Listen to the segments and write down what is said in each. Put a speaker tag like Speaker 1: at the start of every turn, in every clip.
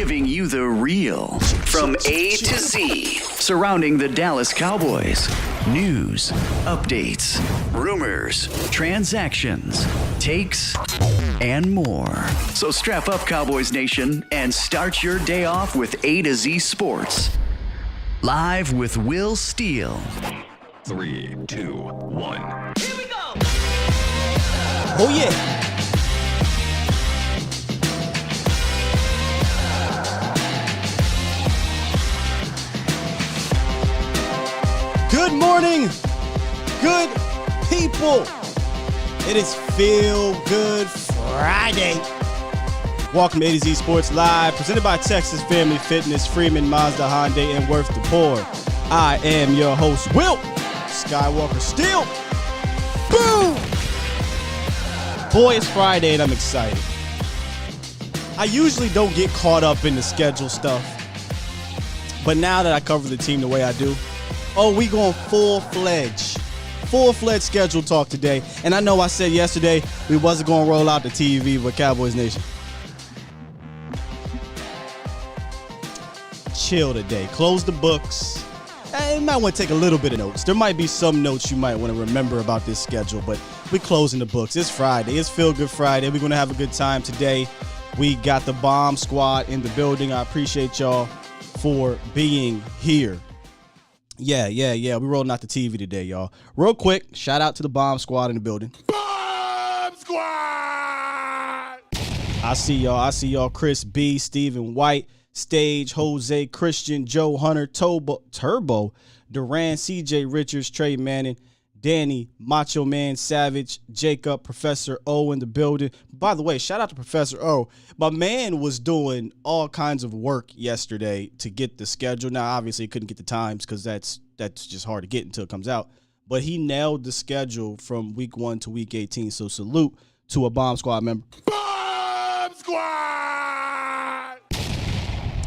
Speaker 1: giving you the real from A to Z surrounding the Dallas Cowboys. News, updates, rumors, transactions, takes, and more. So strap up, Cowboys Nation, and start your day off with A to Z Sports. Live with Will Steele.
Speaker 2: 3, 2, 1.
Speaker 3: Here we go!
Speaker 4: Oh, yeah. Good morning, good people. It is Feel Good Friday. Welcome to A to Z Sports Live, presented by Texas Family Fitness, Freeman, Mazda, Hyundai, and Worth the Poor. I am your host, Will Skywalker Steele. Boom! Boy, it's Friday and I'm excited. I usually don't get caught up in the schedule stuff, but now that I cover the team the way I do, we going full-fledged schedule talk today. And I know I said yesterday we wasn't going to roll out the TV with Cowboys Nation. Chill today. Close the books. You might want to take a little bit of notes. There might be some notes you might want to remember about this schedule, but we're closing the books. It's Friday. It's Feel Good Friday. We're going to have a good time today. We got the Bomb Squad in the building. I appreciate y'all for being here. Yeah. We're rolling out the TV today, y'all. Real quick, shout out to the Bomb Squad in the building.
Speaker 2: Bomb Squad!
Speaker 4: I see y'all. Chris B, Stephen White, Stage, Jose, Christian, Joe Hunter, Turbo, Duran, CJ Richards, Trey Manning, Danny, Macho Man, Savage, Jacob, Professor O in the building. By the way, shout out to Professor O. My man was doing all kinds of work yesterday to get the schedule. Now, obviously, he couldn't get the times because that's just hard to get until it comes out. But he nailed the schedule from week 1 to week 18. So salute to a Bomb Squad member.
Speaker 2: Bomb Squad!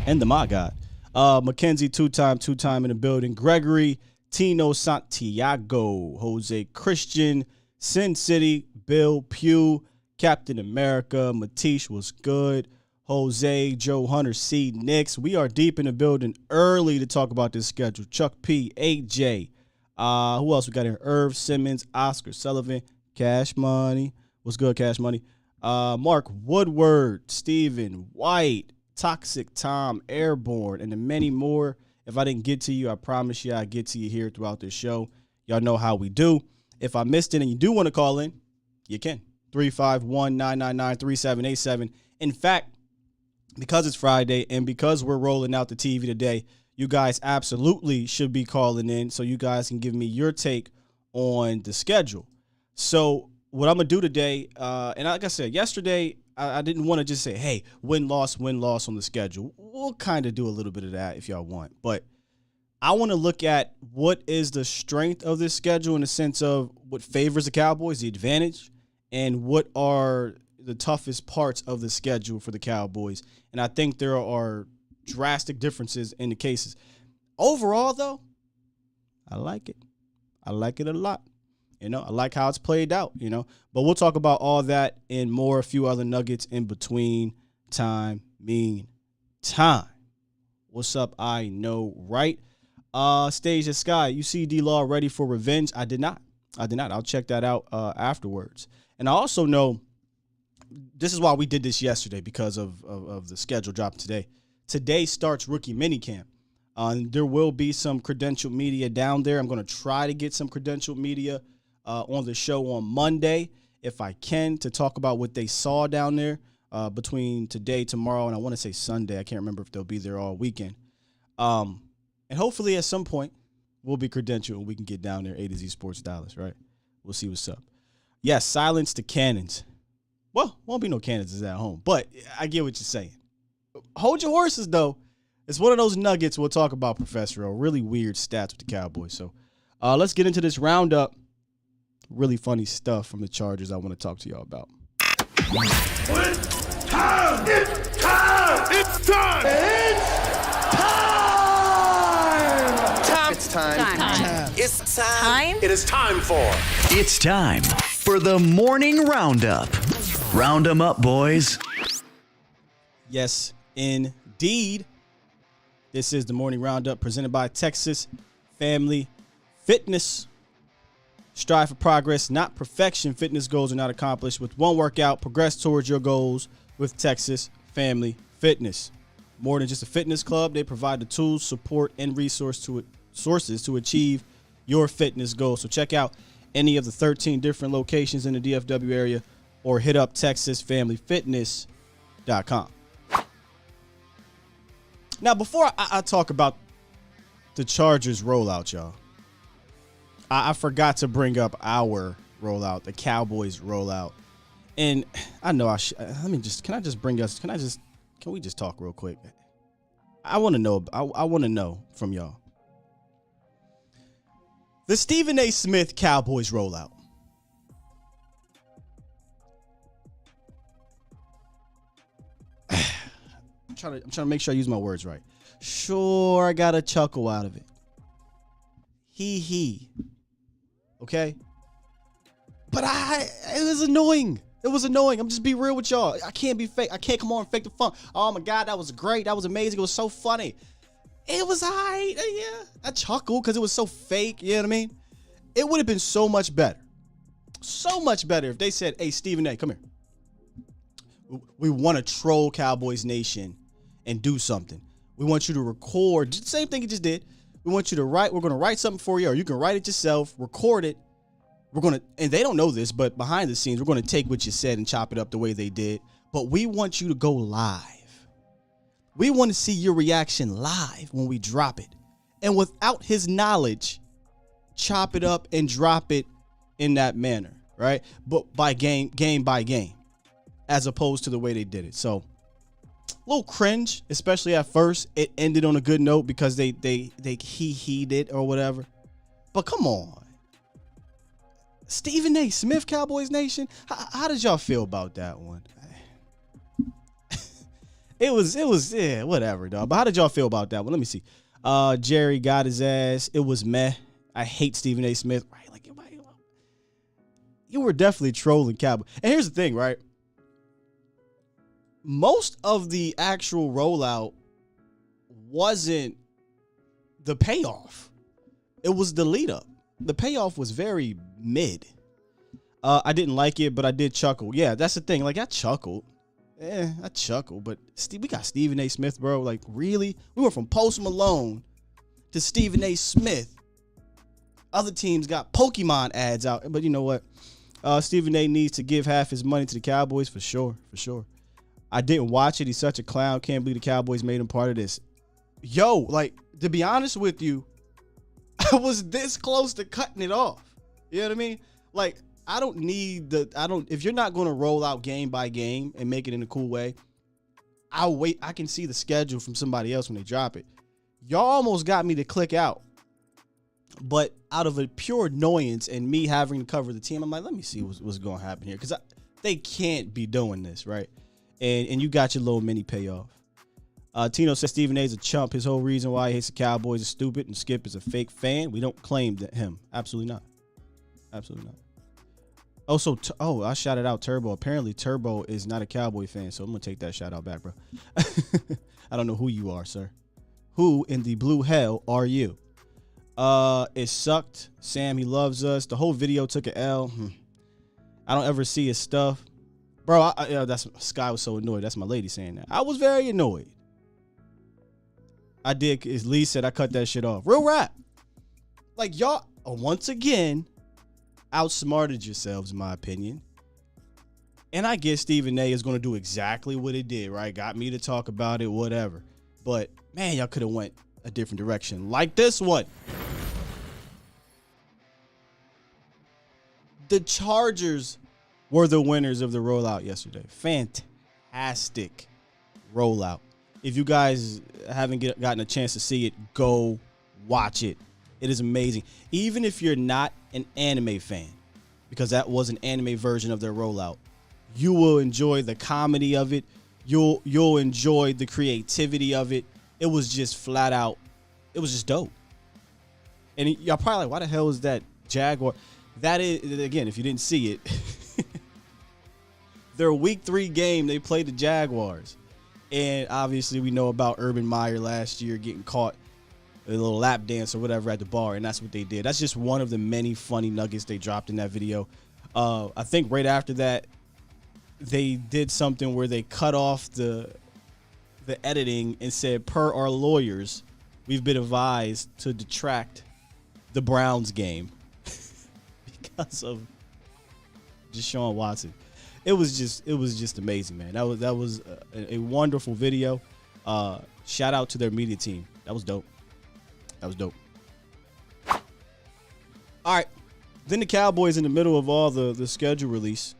Speaker 4: And the My God. Mackenzie, two-time in the building. Gregory, Tino Santiago, Jose Christian, Sin City, Bill Pugh, Captain America, Matish was good, Jose, Joe Hunter, C. Nix. We are deep in the building early to talk about this schedule. Chuck P, AJ. Who else we got here? Irv Simmons, Oscar Sullivan, Cash Money. What's good, Cash Money? Mark Woodward, Stephen White, Toxic Tom, Airborne, and the many more. If I didn't get to you, I promise you I'll get to you here throughout this show. Y'all know how we do. If I missed it and you do want to call in, you can. 351-999-3787. In fact, because it's Friday and because we're rolling out the TV today, you guys absolutely should be calling in so you guys can give me your take on the schedule. So what I'm going to do today, and like I said, yesterday, I didn't want to just say, hey, win-loss on the schedule. We'll kind of do a little bit of that if y'all want. But I want to look at what is the strength of this schedule in the sense of what favors the Cowboys, the advantage, and what are the toughest parts of the schedule for the Cowboys. And I think there are drastic differences in the cases. Overall, though, I like it. I like it a lot. I like how it's played out, But we'll talk about all that and more, a few other nuggets in between time. What's up? I know, right? Stage the Sky. You see D-Law ready for revenge? I did not. I'll check that out afterwards. And I also know this is why we did this yesterday because of the schedule dropping today. Today starts rookie minicamp. There will be some credentialed media down there. I'm going to try to get some credentialed media on the show on Monday, if I can, to talk about what they saw down there between today, tomorrow, and I want to say Sunday. I can't remember if they'll be there all weekend. And hopefully at some point we'll be credentialed and we can get down there, A to Z Sports Dallas, right? We'll see what's up. Yes, silence the cannons. Well, won't be no cannons at home, but I get what you're saying. Hold your horses, though. It's one of those nuggets we'll talk about, Professor O. Really weird stats with the Cowboys. So let's get into this roundup. Really funny stuff from the Chargers I want to talk to y'all about.
Speaker 2: It's time! It's time! It's time! It's time! It's time! It is time for...
Speaker 1: It's time for the morning roundup. Round 'em up, boys.
Speaker 4: Yes, indeed. indeed. This is the Morning Roundup presented by Texas Family Fitness. Strive for progress, not perfection. Fitness goals are not accomplished with one workout. Progress towards your goals with Texas Family Fitness. More than just a fitness club, they provide the tools, support, and sources to achieve your fitness goals. So check out any of the 13 different locations in the DFW area or hit up TexasFamilyFitness.com. Now, before I talk about the Chargers rollout, y'all, I forgot to bring up our rollout, the Cowboys rollout. And I know can we just talk real quick? I want to know. I want to know from y'all. The Stephen A. Smith Cowboys rollout. I'm trying to make sure I use my words right. Sure, I got a chuckle out of it. He. Okay? But it was annoying. It was annoying. I'm just be real with y'all. I can't be fake. I can't come on and fake the fun. Oh my God, that was great. That was amazing. It was so funny. It was alright. Yeah. I chuckled because it was so fake. You know what I mean? It would have been so much better. So much better if they said, hey, Stephen A., come here. We want to troll Cowboys Nation and do something. We want you to record. The same thing you just did. We want you to write. We're going to write something for you, or you can write it yourself, record it. We're going to, and they don't know this, but behind the scenes, we're going to take what you said and chop it up the way they did. But we want you to go live. We want to see your reaction live when we drop it. And without his knowledge, chop it up and drop it in that manner, right? But by game by game, as opposed to the way they did it. So, a little cringe, especially at first. It ended on a good note because they he'd it or whatever. But come on. Stephen A. Smith, Cowboys Nation. How did y'all feel about that one? It was whatever, dog. But how did y'all feel about that one? Let me see. Jerry got his ass. It was meh. I hate Stephen A. Smith. Right, like you were definitely trolling Cowboys. And here's the thing, right? Most of the actual rollout wasn't the payoff. It was the lead up. The payoff was very mid. I didn't like it, but I did chuckle. Yeah, that's the thing. Like, I chuckled. I chuckled. But we got Stephen A. Smith, bro. Like, really? We went from Post Malone to Stephen A. Smith. Other teams got Pokemon ads out. But you know what? Stephen A. needs to give half his money to the Cowboys for sure. For sure. I didn't watch it. He's such a clown. Can't believe the Cowboys made him part of this. Yo, like, to be honest with you, I was this close to cutting it off. You know what I mean? Like, if you're not going to roll out game by game and make it in a cool way, I'll wait. I can see the schedule from somebody else when they drop it. Y'all almost got me to click out. But out of a pure annoyance and me having to cover the team, I'm like, let me see what's going to happen here. Because they can't be doing this, right? And you got your little mini payoff. Tino says Stephen A. is a chump. His whole reason why he hates the Cowboys is stupid, and Skip is a fake fan. We don't claim him. Absolutely not. Absolutely not. I shouted out Turbo. Apparently, Turbo is not a Cowboy fan, so I'm going to take that shout out back, bro. I don't know who you are, sir. Who in the blue hell are you? It sucked. Sam, he loves us. The whole video took an L. I don't ever see his stuff. Bro, that's Sky was so annoyed. That's my lady saying that. I was very annoyed. I did, as Lee said, I cut that shit off. Real rap. Like, y'all, once again, outsmarted yourselves, in my opinion. And I guess Stephen A. is going to do exactly what it did, right? Got me to talk about it, whatever. But, man, y'all could have went a different direction. Like this one. The Chargers were the winners of the rollout yesterday. Fantastic rollout. If you guys haven't gotten a chance to see it, go watch it. It is amazing. Even if you're not an anime fan, because that was an anime version of their rollout, you will enjoy the comedy of it. You'll enjoy the creativity of it. It was just flat out. It was just dope. And y'all probably like, why the hell is that Jaguar? That is, again, if you didn't see it, their week 3 game, they played the Jaguars. And obviously we know about Urban Meyer last year getting caught a little lap dance or whatever at the bar, and that's what they did. That's just one of the many funny nuggets they dropped in that video. I think right after that, they did something where they cut off the editing and said, per our lawyers, we've been advised to detract the Browns game because of Deshaun Watson. It was just amazing, man. That was a wonderful video. Shout out to their media team. That was dope. All right. Then the Cowboys, in the middle of all the schedule release,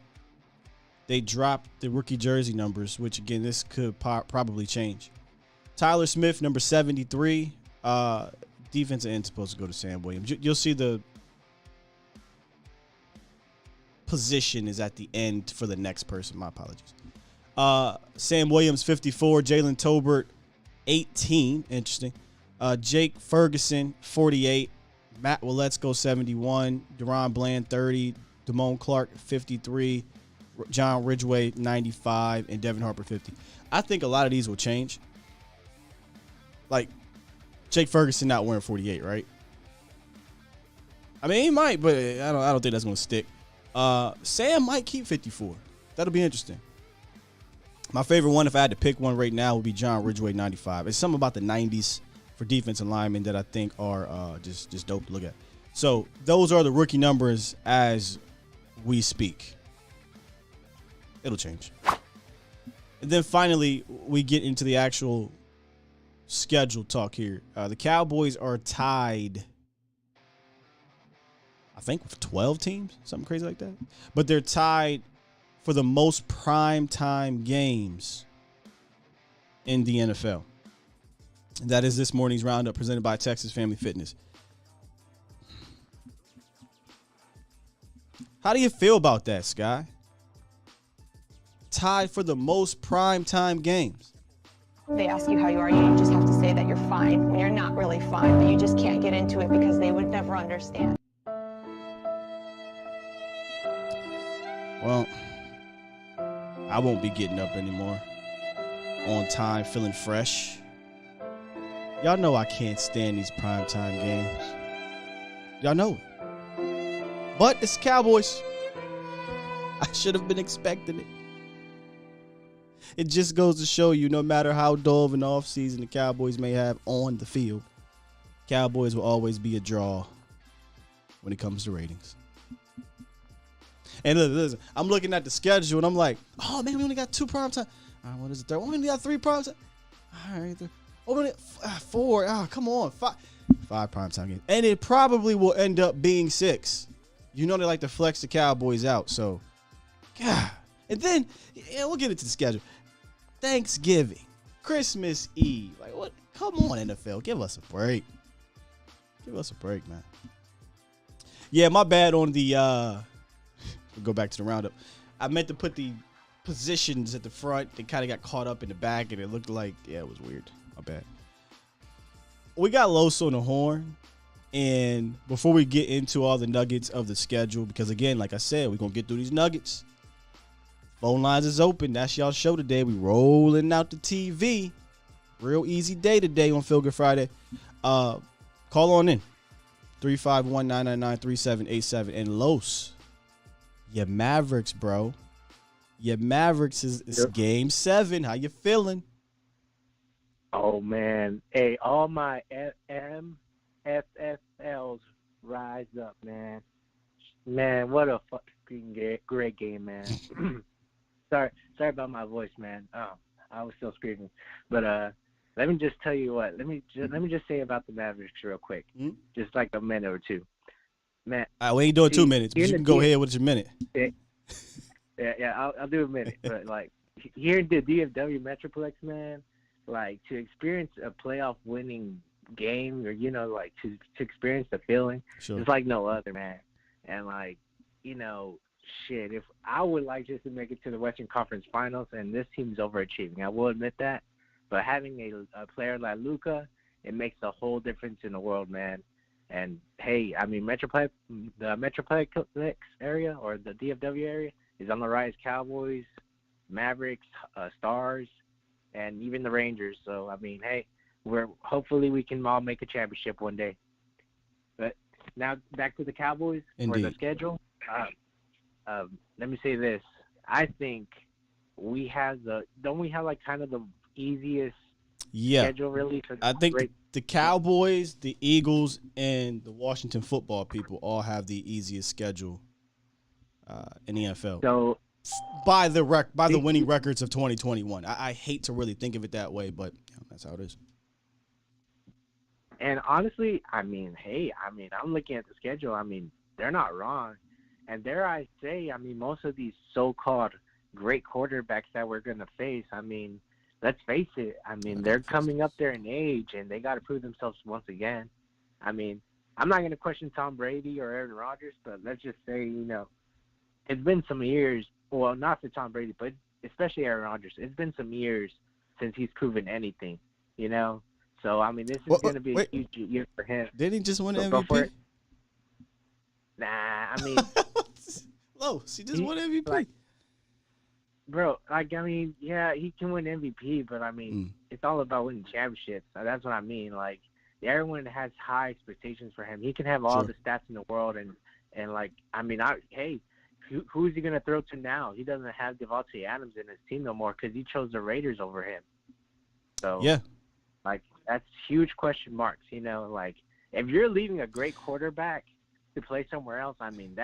Speaker 4: they dropped the rookie jersey numbers, which, again, this could probably change. Tyler Smith, number 73. Defensive end supposed to go to Sam Williams. You'll see the position is at the end for the next person. My apologies. Sam Williams, 54. Jalen Tolbert, 18. Interesting. Jake Ferguson, 48. Matt Willetsko, 71. Deron Bland, 30. Damone Clark, 53. John Ridgeway, 95. And Devin Harper, 50. I think a lot of these will change. Like, Jake Ferguson not wearing 48, right? I mean, he might, but I don't think that's going to stick. Sam might keep 54. That'll be interesting. My favorite one, if I had to pick one right now, would be John Ridgeway, 95. It's something about the 90s for defensive linemen that I think are just dope to look at. So those are the rookie numbers as we speak. It'll change. And then finally, we get into the actual schedule talk here. The Cowboys are tied, I think, with 12 teams, something crazy like that. But they're tied for the most prime time games in the NFL. And that is this morning's roundup presented by Texas Family Fitness. How do you feel about that, Sky? Tied for the most prime time games.
Speaker 3: They ask you how you are, you just have to say that you're fine when you're not really fine, but you just can't get into it because they would never understand.
Speaker 4: Well, I won't be getting up anymore. On time, feeling fresh. Y'all know I can't stand these primetime games. Y'all know it. But it's Cowboys. I should have been expecting it. It just goes to show you, no matter how dull of an offseason the Cowboys may have on the field, Cowboys will always be a draw when it comes to ratings. And listen, I'm looking at the schedule and I'm like, oh man, we only got 2 primetime. All right, what is it? We only got 3 primetime. All right, oh, we only got 4. Oh, come on, 5 primetime games, and it probably will end up being 6. You know they like to flex the Cowboys out, so God. And then we'll get into the schedule. Thanksgiving, Christmas Eve, like what? Come on, NFL, give us a break. Give us a break, man. Yeah, my bad on the. We'll go back to the roundup. I meant to put the positions at the front. They kind of got caught up in the back, and it looked like, yeah, it was weird. My bad. We got Los on the horn, and before we get into all the nuggets of the schedule, because again, like I said, we're gonna get through these nuggets. Phone lines is open. That's y'all show today. We rolling out the TV. Real easy day today on Feel Good Friday. Call on in. 351-999-3787. And Los, your Mavericks, bro. Your Mavericks is game 7. How you feeling?
Speaker 5: Oh, man. Hey, all my MFFLs rise up, man. Man, what a fucking great game, man. Sorry about my voice, man. Oh, I was still screaming. But let me just tell you what. Let me just say about the Mavericks real quick. Mm-hmm. Just like a minute or two. Man,
Speaker 4: we ain't doing 2 minutes, but you can go ahead with your minute.
Speaker 5: Yeah, I'll do a minute. But like here in the DFW Metroplex, man, like to experience a playoff winning game, or like to experience the feeling, sure. It's like no other, man. And like shit, if I would like just to make it to the Western Conference Finals, and this team's overachieving, I will admit that. But having a player like Luka, it makes a whole difference in the world, man. And hey, I mean, the Metroplex area or the DFW area is on the rise. Cowboys, Mavericks, Stars, and even the Rangers. So I mean, hey, hopefully we can all make a championship one day. But now back to the Cowboys for the schedule. Let me say this: I think we have don't we have like kind of the easiest schedule really?
Speaker 4: I think the Cowboys, the Eagles, and the Washington football people all have the easiest schedule in the NFL.
Speaker 5: So
Speaker 4: by the winning records of 2021. I hate to really think of it that way, but that's how it is.
Speaker 5: And honestly, I mean, I'm looking at the schedule. I mean, they're not wrong. And dare I say, I mean, most of these so-called great quarterbacks that we're going to face, I mean, let's face it. I mean, they're coming up there in age, and they got to prove themselves once again. I mean, I'm not going to question Tom Brady or Aaron Rodgers, but let's just say, it's been some years. Well, not for Tom Brady, but especially Aaron Rodgers. It's been some years since he's proven anything, So, I mean, this is going to be a huge year for him.
Speaker 4: Didn't he just win MVP?
Speaker 5: Nah, I mean.
Speaker 4: He just won MVP.
Speaker 5: Bro, I mean, yeah, he can win MVP, but I mean, it's all about winning championships. That's what I mean. Like, everyone has high expectations for him. He can have all the stats in the world, and like, I mean, who is he going to throw to now? He doesn't have Devontae Adams in his team no more because he chose the Raiders over him. So, like, that's huge question marks, Like, if you're leaving a great quarterback to play somewhere else, I mean,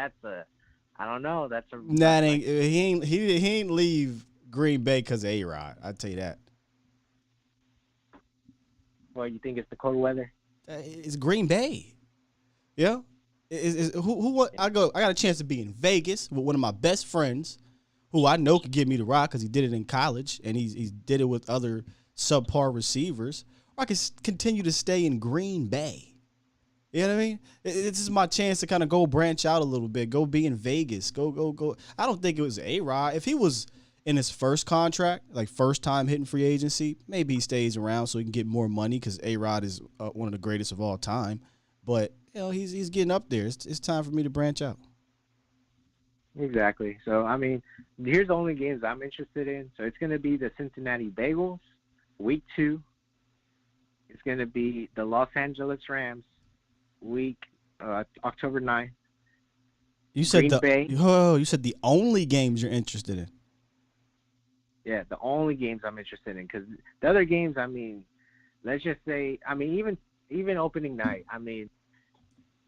Speaker 5: I don't know.
Speaker 4: He ain't leave Green Bay because of A-Rod. I'd tell you that.
Speaker 5: Well, you think it's the cold weather?
Speaker 4: It's Green Bay. Yeah. I got a chance to be in Vegas with one of my best friends, who I know could give me the ride because he did it in college and he did it with other subpar receivers. Or I could continue to stay in Green Bay. You know what I mean? This is my chance to kind of go branch out a little bit, go be in Vegas, go. I don't think it was A-Rod. If he was in his first contract, like first time hitting free agency, maybe he stays around so he can get more money because A-Rod is one of the greatest of all time. But, he's getting up there. It's time for me to branch out.
Speaker 5: Exactly. So, I mean, here's the only games I'm interested in. So, it's going to be the Cincinnati Bengals, week 2. It's going to be the Los Angeles Rams, week October 9th.
Speaker 4: You said you said the only games you're interested in.
Speaker 5: Yeah, the only games I'm interested in, because the other games, I mean, let's just say, I mean, even opening night, I mean,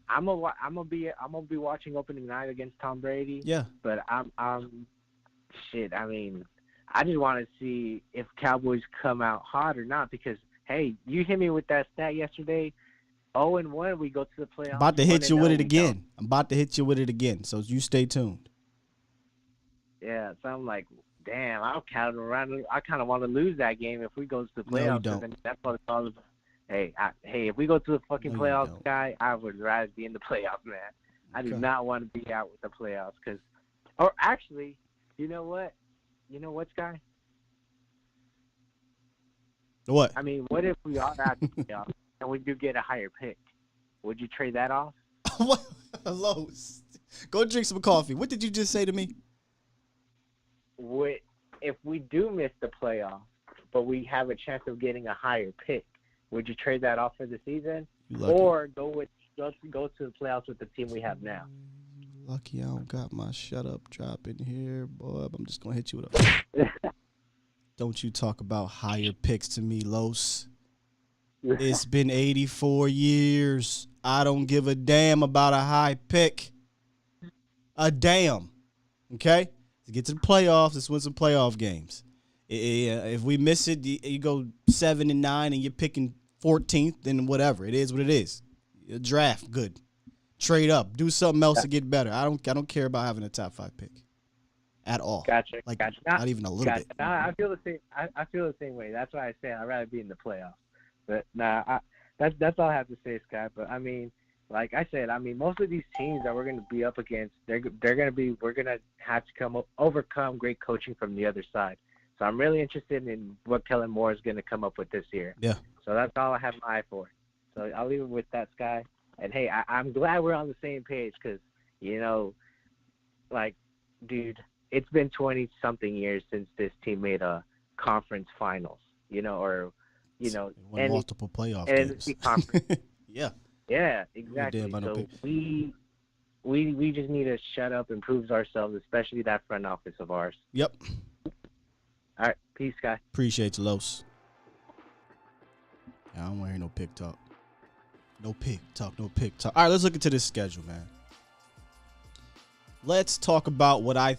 Speaker 5: I'm gonna be watching opening night against Tom Brady.
Speaker 4: Yeah.
Speaker 5: But I mean, I just want to see if Cowboys come out hot or not, because hey, you hit me with that stat yesterday. 0-1, we go to the playoffs.
Speaker 4: I'm about to hit you with it again. So you stay tuned.
Speaker 5: Yeah, so I'm like, damn, I'll count around. I kind of want to lose that game if we go to the playoffs.
Speaker 4: No, you don't.
Speaker 5: And that's what it's all about. Hey, if we go to the fucking playoffs, guy, I would rather be in the playoffs, man. I do not want to be out with the playoffs, or actually, you know what? Sky?
Speaker 4: What?
Speaker 5: I mean, what if we are out the playoffs and we do get a higher pick? Would you trade that off?
Speaker 4: What? Hello. Go drink some coffee. What did you just say to me?
Speaker 5: If we do miss the playoffs, but we have a chance of getting a higher pick, would you trade that off for the season, or go to the playoffs with the team we have now?
Speaker 4: Lucky I don't got my shut up drop in here, boy. I'm just gonna hit you with a. Don't you talk about higher picks to me, Los. It's been 84 years. I don't give a damn about a high pick. A damn. Okay? To get to the playoffs, let's win some playoff games. If we miss it, you go 7-9 and you're picking 14th, then whatever. It is what it is. Draft, good. Trade up. Do something else to get better. I don't care about having a top 5 pick at all.
Speaker 5: Gotcha.
Speaker 4: Not even a little bit.
Speaker 5: I feel the same. I feel the same way. That's why I say I'd rather be in the playoffs. But that's all I have to say, Scott. But I mean, like I said, I mean, most of these teams that we're going to be up against, we're going to have to overcome great coaching from the other side. So I'm really interested in what Kellen Moore is going to come up with this year.
Speaker 4: Yeah.
Speaker 5: So that's all I have my eye for. So I'll leave it with that, Sky. And hey, I'm glad we're on the same page because, dude, it's been 20-something years since this team made a conference finals. or
Speaker 4: won multiple playoff games.
Speaker 5: NFC conference.
Speaker 4: Yeah.
Speaker 5: Yeah, exactly. So we just need to shut up and prove ourselves, especially that front office of ours.
Speaker 4: Yep.
Speaker 5: All right, peace, guys.
Speaker 4: Appreciate you, Los. I don't want to hear no pick talk. No pick talk. All right, let's look into this schedule, man. Let's talk about what I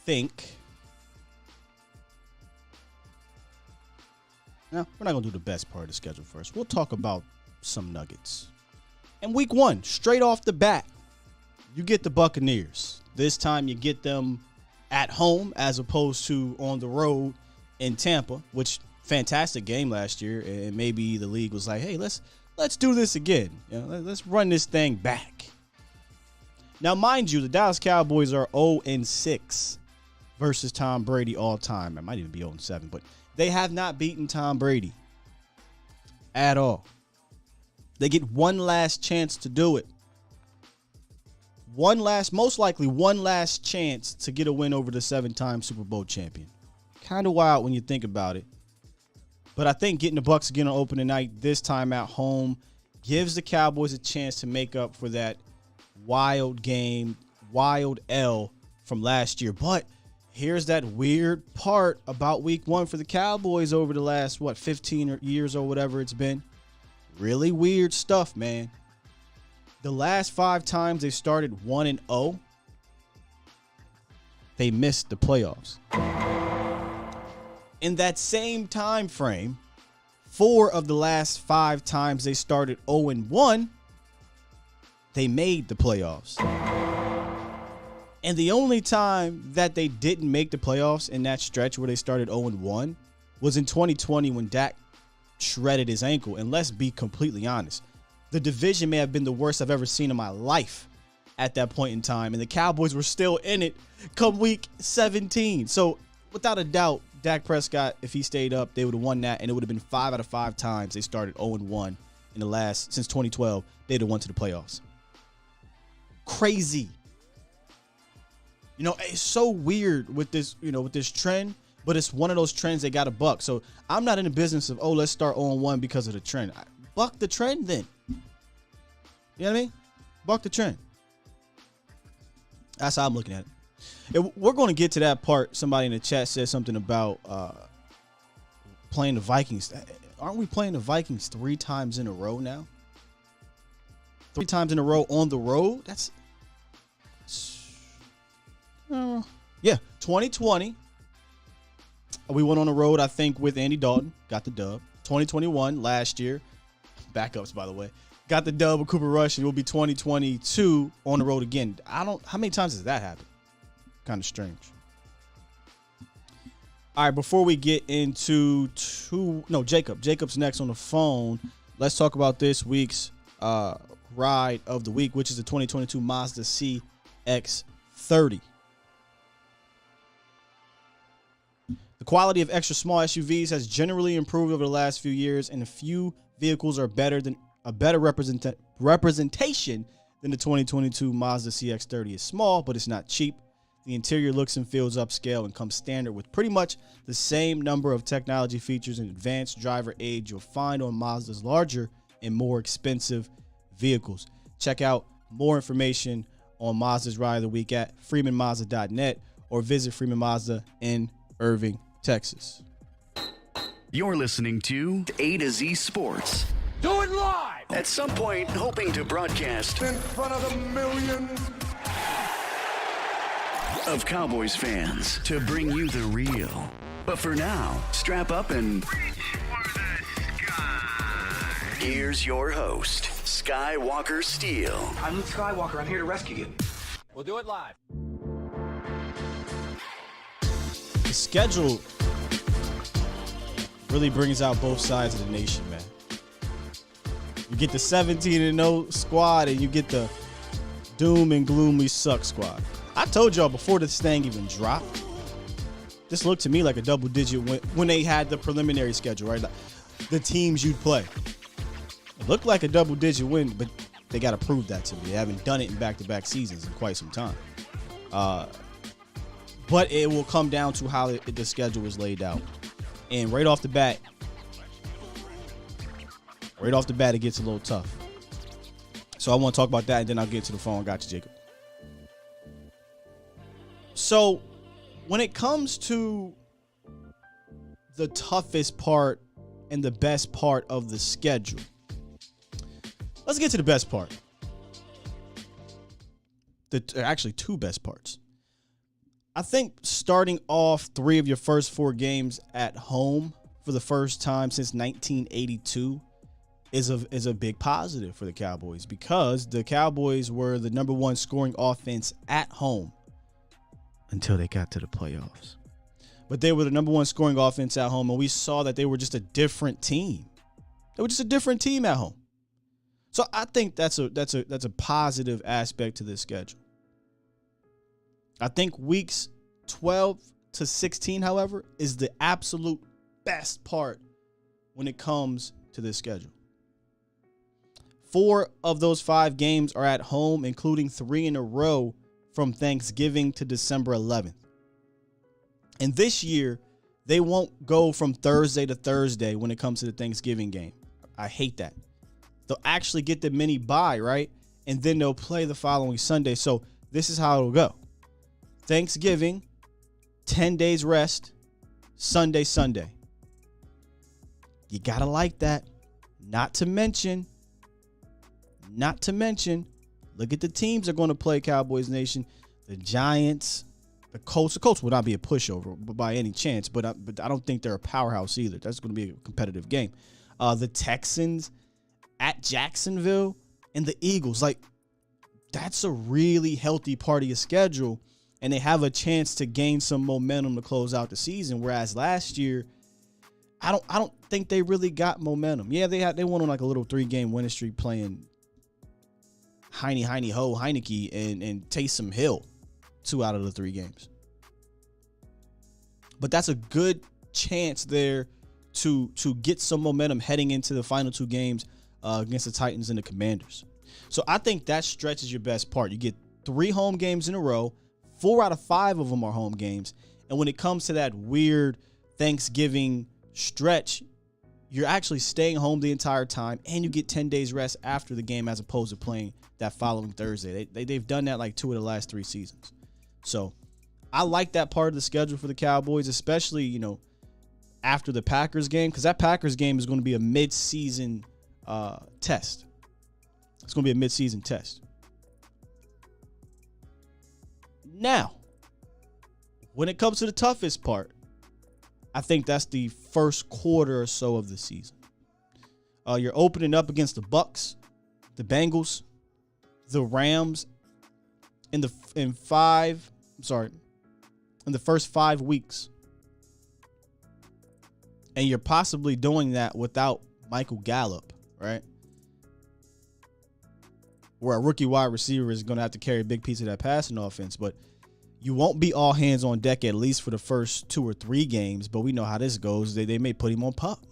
Speaker 4: think. Now, we're not going to do the best part of the schedule first. We'll talk about some nuggets. And week 1, straight off the bat, you get the Buccaneers. This time you get them at home as opposed to on the road in Tampa, which fantastic game last year. And maybe the league was like, hey, let's do this again. Let's run this thing back. Now, mind you, the Dallas Cowboys are 0-6 versus Tom Brady all time. It might even be 0-7, but they have not beaten Tom Brady at all. They get one last chance to do it. Most likely one last chance to get a win over the 7-time Super Bowl champion. Kind of wild when you think about it. But I think getting the Bucs again on opening night, this time at home, gives the Cowboys a chance to make up for that wild L from last year. But here's that weird part about week 1 for the Cowboys over the last, 15 years or whatever it's been. Really weird stuff, man. The last 5 times they started 1-0, they missed the playoffs. In that same time frame, 4 of the last 5 times they started 0-1, they made the playoffs. And the only time that they didn't make the playoffs in that stretch where they started 0-1 was in 2020 when Dak shredded his ankle. And let's be completely honest, the division may have been the worst I've ever seen in my life at that point in time. And the Cowboys were still in it come week 17. So without a doubt, Dak Prescott, if he stayed up, they would have won that. And it would have been 5 out of 5 times they started 0-1 in the last, since 2012, they'd have won to the playoffs. Crazy. It's so weird with this, with this trend, but it's one of those trends they got to buck. So I'm not in the business of, let's start 0-1 because of the trend. Buck the trend then. You know what I mean? Buck the trend. That's how I'm looking at it. We're going to get to that part. Somebody in the chat said something about playing the Vikings. Aren't we playing the Vikings 3 times in a row now? 3 times in a row on the road? That's... yeah, 2020. We went on the road, I think, with Andy Dalton. Got the dub. 2021, last year. Backups, by the way. Got the dub with Cooper Rush. And it will be 2022 on the road again. How many times has that happened? Kind of strange. All right, before we get into Jacob. Jacob's next on the phone. Let's talk about this week's ride of the week, which is the 2022 Mazda CX-30. The quality of extra small SUVs has generally improved over the last few years, and a few vehicles are better representation than the 2022 Mazda CX-30. Is small, but it's not cheap. The interior looks and feels upscale and comes standard with pretty much the same number of technology features and advanced driver aids you'll find on Mazda's larger and more expensive vehicles. Check out more information on Mazda's Ride of the Week at freemanmazda.net or visit Freeman Mazda in Irving, Texas.
Speaker 1: You're listening to A to Z Sports.
Speaker 2: Do it live!
Speaker 1: At some point, hoping to broadcast
Speaker 2: In front of the millions
Speaker 1: of Cowboys fans to bring you the real. But for now, strap up and reach for the sky. Here's your host, Skywalker Steele.
Speaker 6: I'm Luke Skywalker. I'm here to rescue you. We'll do it live.
Speaker 4: The schedule really brings out both sides of the nation, man. You get the 17-0 squad, and you get the doom and gloomy suck squad. I told y'all before this thing even dropped, this looked to me like a double-digit win when they had the preliminary schedule, right? Like the teams you'd play. It looked like a double-digit win, but they got to prove that to me. They haven't done it in back-to-back seasons in quite some time. But it will come down to how the schedule is laid out. And right off the bat, Right off the bat, it gets a little tough. So I want to talk about that, and then I'll get to the phone. Got you, Jacob. So when it comes to the toughest part and the best part of the schedule, let's get to the best part. Actually, two best parts. I think starting off 3 of your first 4 games at home for the first time since 1982 is a big positive for the Cowboys, because the Cowboys were the number 1 scoring offense at home until they got to the playoffs. But they were the number 1 scoring offense at home, and we saw that they were just a different team. They were just a different team at home. So I think that's a positive aspect to this schedule. I think weeks 12 to 16, however, is the absolute best part when it comes to this schedule. 4 of those 5 games are at home, including 3 in a row from Thanksgiving to December 11th. And this year, they won't go from Thursday to Thursday when it comes to the Thanksgiving game. I hate that. They'll actually get the mini bye, right? And then they'll play the following Sunday. So this is how it'll go. Thanksgiving, 10 days rest, Sunday. You got to like that. Not to mention, look at the teams that are going to play, Cowboys Nation. The Giants, the Colts. The Colts will not be a pushover by any chance, but I don't think they're a powerhouse either. That's going to be a competitive game. The Texans at Jacksonville and the Eagles. Like, that's a really healthy part of your schedule, and they have a chance to gain some momentum to close out the season. Whereas last year, I don't think they really got momentum. Yeah, they went on like a little 3-game winning streak playing Heineke and Taysom Hill 2 out of the 3 games. But that's a good chance there to get some momentum heading into the final 2 games against the Titans and the Commanders. So I think that stretch is your best part. You get 3 home games in a row. 4 out of 5 of them are home games. And when it comes to that weird Thanksgiving stretch, you're actually staying home the entire time, and you get 10 days rest after the game as opposed to playing that following Thursday. They've done that like 2 of the last 3 seasons. So I like that part of the schedule for the Cowboys, especially, after the Packers game, because that Packers game is going to be a mid-season test. It's going to be a mid-season test. Now, when it comes to the toughest part, I think that's the first quarter or so of the season. You're opening up against the Bucks, the Bengals, the Rams in the first 5 weeks. And you're possibly doing that without Michael Gallup, right? Where a rookie wide receiver is going to have to carry a big piece of that passing offense. But you won't be all hands on deck, at least for the first 2 or 3 games. But we know how this goes. They may put him on PUP.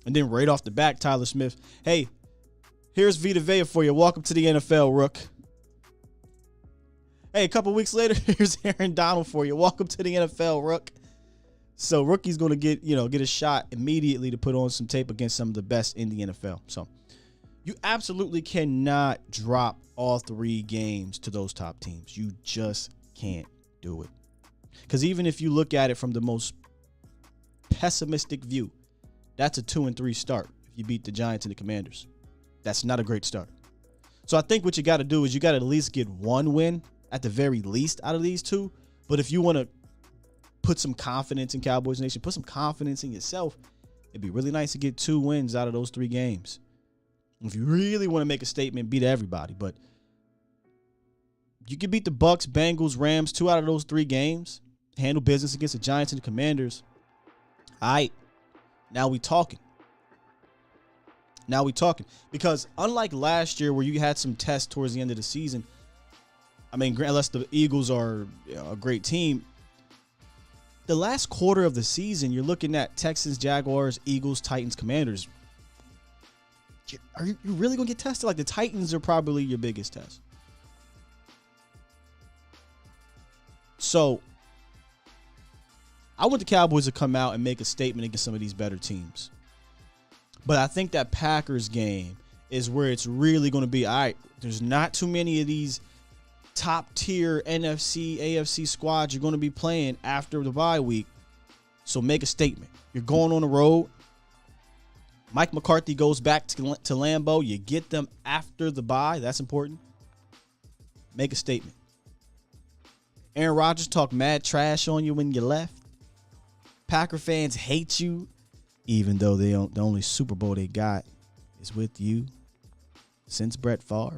Speaker 4: And then right off the back, Tyler Smith, hey, here's Vita Vea for you. Welcome to the NFL, Rook. Hey, a couple weeks later, here's Aaron Donald for you. Welcome to the NFL, Rook. So Rookie's going to get a shot immediately to put on some tape against some of the best in the NFL. So you absolutely cannot drop all 3 games to those top teams. You just can't do it. Because even if you look at it from the most pessimistic view, that's a 2-3 start if you beat the Giants and the Commanders. That's not a great start. So I think what you got to do is you got to at least get 1 win at the very least out of these 2. But if you want to put some confidence in Cowboys Nation, put some confidence in yourself, it'd be really nice to get 2 wins out of those 3 games. If you really want to make a statement, beat everybody. But you can beat the Bucks, Bengals, Rams, 2 out of those 3 games. Handle business against the Giants and the Commanders. All right, now we talking. Because unlike last year where you had some tests towards the end of the season, I mean, unless the Eagles are a great team, the last quarter of the season, you're looking at Texans, Jaguars, Eagles, Titans, Commanders. Are you really going to get tested? Like, the Titans are probably your biggest test. So I want the Cowboys to come out and make a statement against some of these better teams. But I think that Packers game is where it's really going to be, all right, there's not too many of these top tier NFC, AFC squads you're going to be playing after the bye week. So make a statement. You're going on the road. Mike McCarthy goes back to Lambeau. You get them after the bye. That's important. Make a statement. Aaron Rodgers talked mad trash on you when you left. Packer fans hate you, even though the only Super Bowl they got is with you since Brett Favre.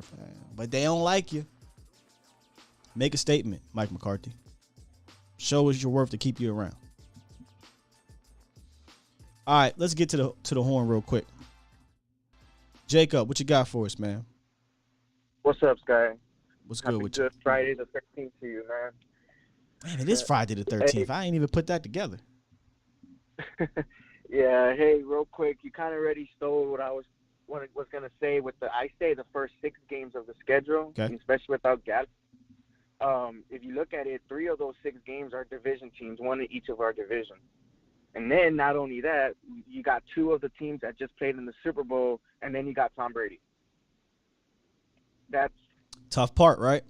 Speaker 4: But they don't like you. Make a statement, Mike McCarthy. Show us your worth to keep you around. All right, let's get to the horn real quick. Jacob, what you got for us, man?
Speaker 7: What's up, Sky?
Speaker 4: What's good with you?
Speaker 7: Happy Friday the 13th to you, man.
Speaker 4: Man, it is Friday the 13th. I ain't even put that together.
Speaker 7: Yeah, hey, real quick, you kind of already stole what I was going to say with I say the first 6 games of the schedule,
Speaker 4: okay,
Speaker 7: especially without Gat. If you look at it, 3 of those 6 games are division teams, one in each of our divisions. And then not only that, you got 2 of the teams that just played in the Super Bowl, and then you got Tom Brady. That's
Speaker 4: tough part, right?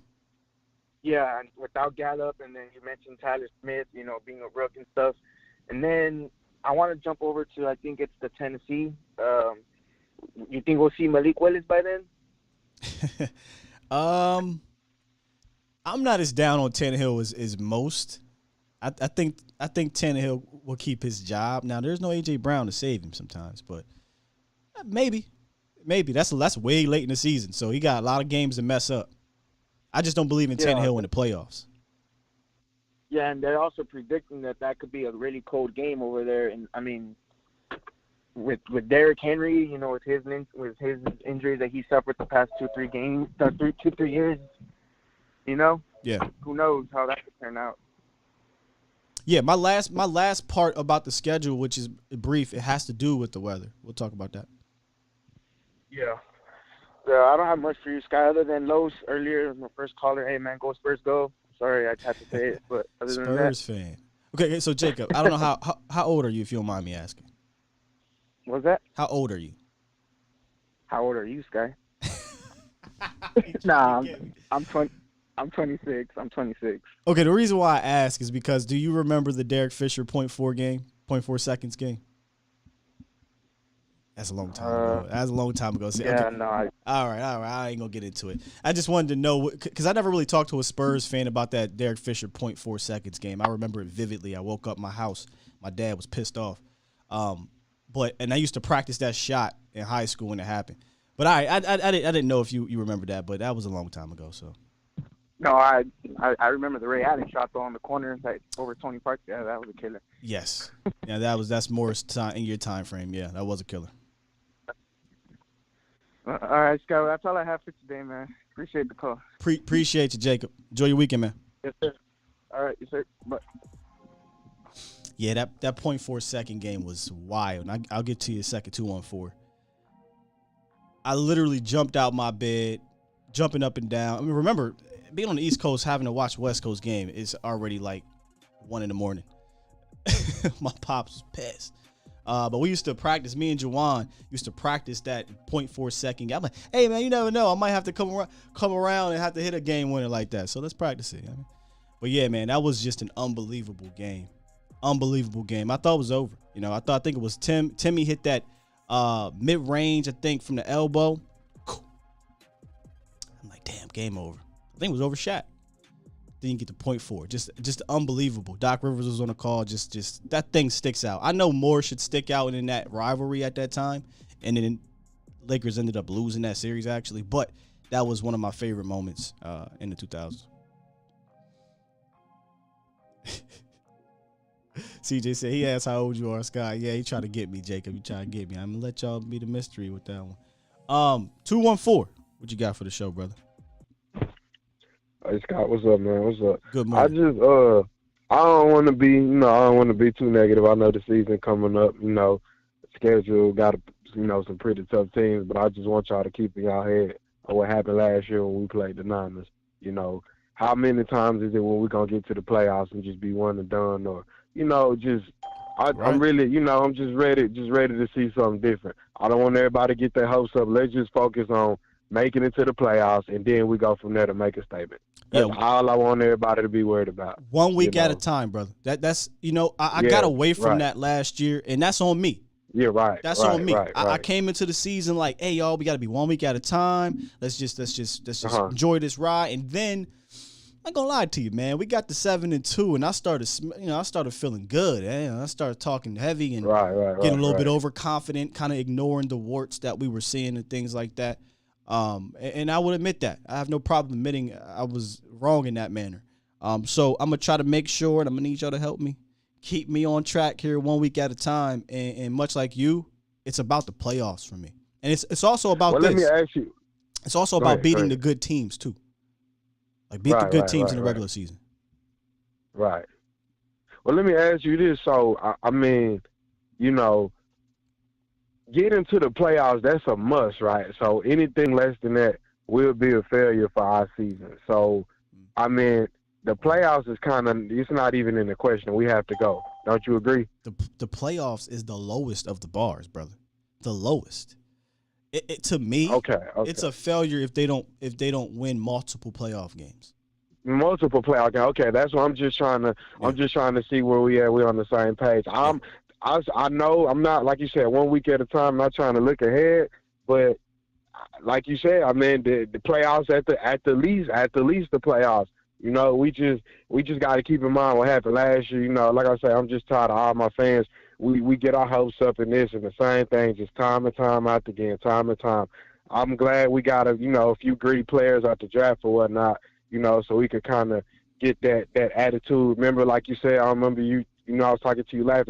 Speaker 7: Yeah, and without Gallup, and then you mentioned Tyler Smith, being a rook and stuff. And then I want to jump over to, I think it's the Tennessee. You think we'll see Malik Willis by then?
Speaker 4: I'm not as down on Tannehill as most. I think Tannehill will keep his job. Now, there's no A.J. Brown to save him sometimes, but maybe. That's way late in the season, so he got a lot of games to mess up. I just don't believe in Tannehill in the playoffs.
Speaker 7: Yeah, and they're also predicting that could be a really cold game over there. And I mean, with Derrick Henry, with his injuries that he suffered the past 2-3 games, 2-3 years,
Speaker 4: Yeah.
Speaker 7: Who knows how that could turn out.
Speaker 4: Yeah, my last part about the schedule, which is brief, it has to do with the weather. We'll talk about that.
Speaker 7: Yeah. I don't have much for you, Sky, other than Los earlier, my first caller. Hey, man, go Spurs, go. Sorry, I had to say it, but other than that.
Speaker 4: Spurs fan. Okay, so Jacob, I don't know how old are you, if you don't mind me asking?
Speaker 7: What's that?
Speaker 4: How old are you?
Speaker 7: How old are you, Sky? Nah, I'm 20. I'm 26.
Speaker 4: Okay, the reason why I ask is because do you remember the Derek Fisher 0.4 seconds game? That's a long time ago. So,
Speaker 7: yeah,
Speaker 4: okay.
Speaker 7: no.
Speaker 4: All right. I ain't going to get into it. I just wanted to know, because I never really talked to a Spurs fan about that Derek Fisher 0.4 seconds game. I remember it vividly. I woke up my house. My dad was pissed off. And I used to practice that shot in high school when it happened. But I didn't know if you remember that, but that was a long time ago. So.
Speaker 7: No, I remember the Ray Allen shot though on the corner like over Tony Park. Yeah, that was a killer.
Speaker 4: Yes. Yeah, that's more time in your time frame. Yeah, that was a killer.
Speaker 7: All right, Scott. That's all I have for today, man. Appreciate the call.
Speaker 4: Appreciate you, Jacob. Enjoy your weekend, man.
Speaker 7: Yes, sir. All right, yes, sir. Bye.
Speaker 4: Yeah, that 0.4 second game was wild. And I'll get to you a second, 2-on-4. I literally jumped out my bed, jumping up and down. I mean, remember, being on the East Coast, having to watch West Coast game is already like 1 a.m. My pops was pissed. But we used to practice. Me and Jawan used to practice that 0.4 second game. I'm like, hey, man, you never know. I might have to come around and have to hit a game winner like that. So let's practice it. But, yeah, man, that was just an unbelievable game. Unbelievable game. I thought it was over. I think it was Timmy hit that mid-range, I think, from the elbow. I'm like, damn, game over. I think it was overshot. Didn't get the 0.4. Just unbelievable. Doc Rivers was on the call. Just that thing sticks out. I know more should stick out in that rivalry at that time, and then Lakers ended up losing that series actually. But that was one of my favorite moments in the 2000s. CJ said he asked how old you are, Scott. Yeah, he tried to get me, Jacob. He tried to get me. I'm gonna let y'all be the mystery with that one. 214. What you got for the show, brother?
Speaker 8: Hey Scott, what's up, man? What's up?
Speaker 4: Good morning.
Speaker 8: I don't want to be, I don't want to be too negative. I know the season coming up, schedule got, some pretty tough teams, but I just want y'all to keep in y'all head of what happened last year when we played the Niners. How many times is it when we're gonna get to the playoffs and just be one and done, or,
Speaker 4: Right.
Speaker 8: I'm really, I'm just ready to see something different. I don't want everybody to get their hopes up. Let's just focus on making it to the playoffs, and then we go from there to make a statement. That's all I want everybody to be worried about.
Speaker 4: 1 week at a time, brother. That's I got away from that last year, and that's on me.
Speaker 8: Yeah, right.
Speaker 4: That's on me. I came into the season like, hey, y'all, we got to be 1 week at a time. Let's just enjoy this ride. And then I ain't gonna lie to you, man. We got the 7-2, and I started feeling good. I started talking heavy and getting a little bit overconfident, kind of ignoring the warts that we were seeing and things like that. And I would admit that. I have no problem admitting I was wrong in that manner. So I'm gonna try to make sure, and I'm gonna need y'all to help me. Keep me on track here 1 week at a time. And much like you, it's about the playoffs for me. And it's also about this.
Speaker 8: Let me ask you.
Speaker 4: It's also about beating the good teams, too. Like, beat the good teams in the regular season.
Speaker 8: Right. Well, let me ask you this. So, I mean, getting to the playoffs, that's a must, right? So, anything less than that will be a failure for our season. So, I mean, the playoffs is it's not even in the question. We have to go. Don't you agree?
Speaker 4: The playoffs is the lowest of the bars, brother. The lowest. To me, it's a failure if they don't win multiple playoff games.
Speaker 8: Multiple playoff games. Okay, that's what I'm just trying to. I'm just trying to see where we at. We're on the same page. I know I'm not, like you said, 1 week at a time. I'm not trying to look ahead, but like you said, I mean the playoffs at the least the playoffs. We just got to keep in mind what happened last year. Like I say, I'm just tired of all my fans. We get our hopes up in this, and the same thing, just time and time out again, time and time. I'm glad we got a few great players out the draft or whatnot, so we could kind of get that attitude. Remember, like you said, I remember I was talking to you last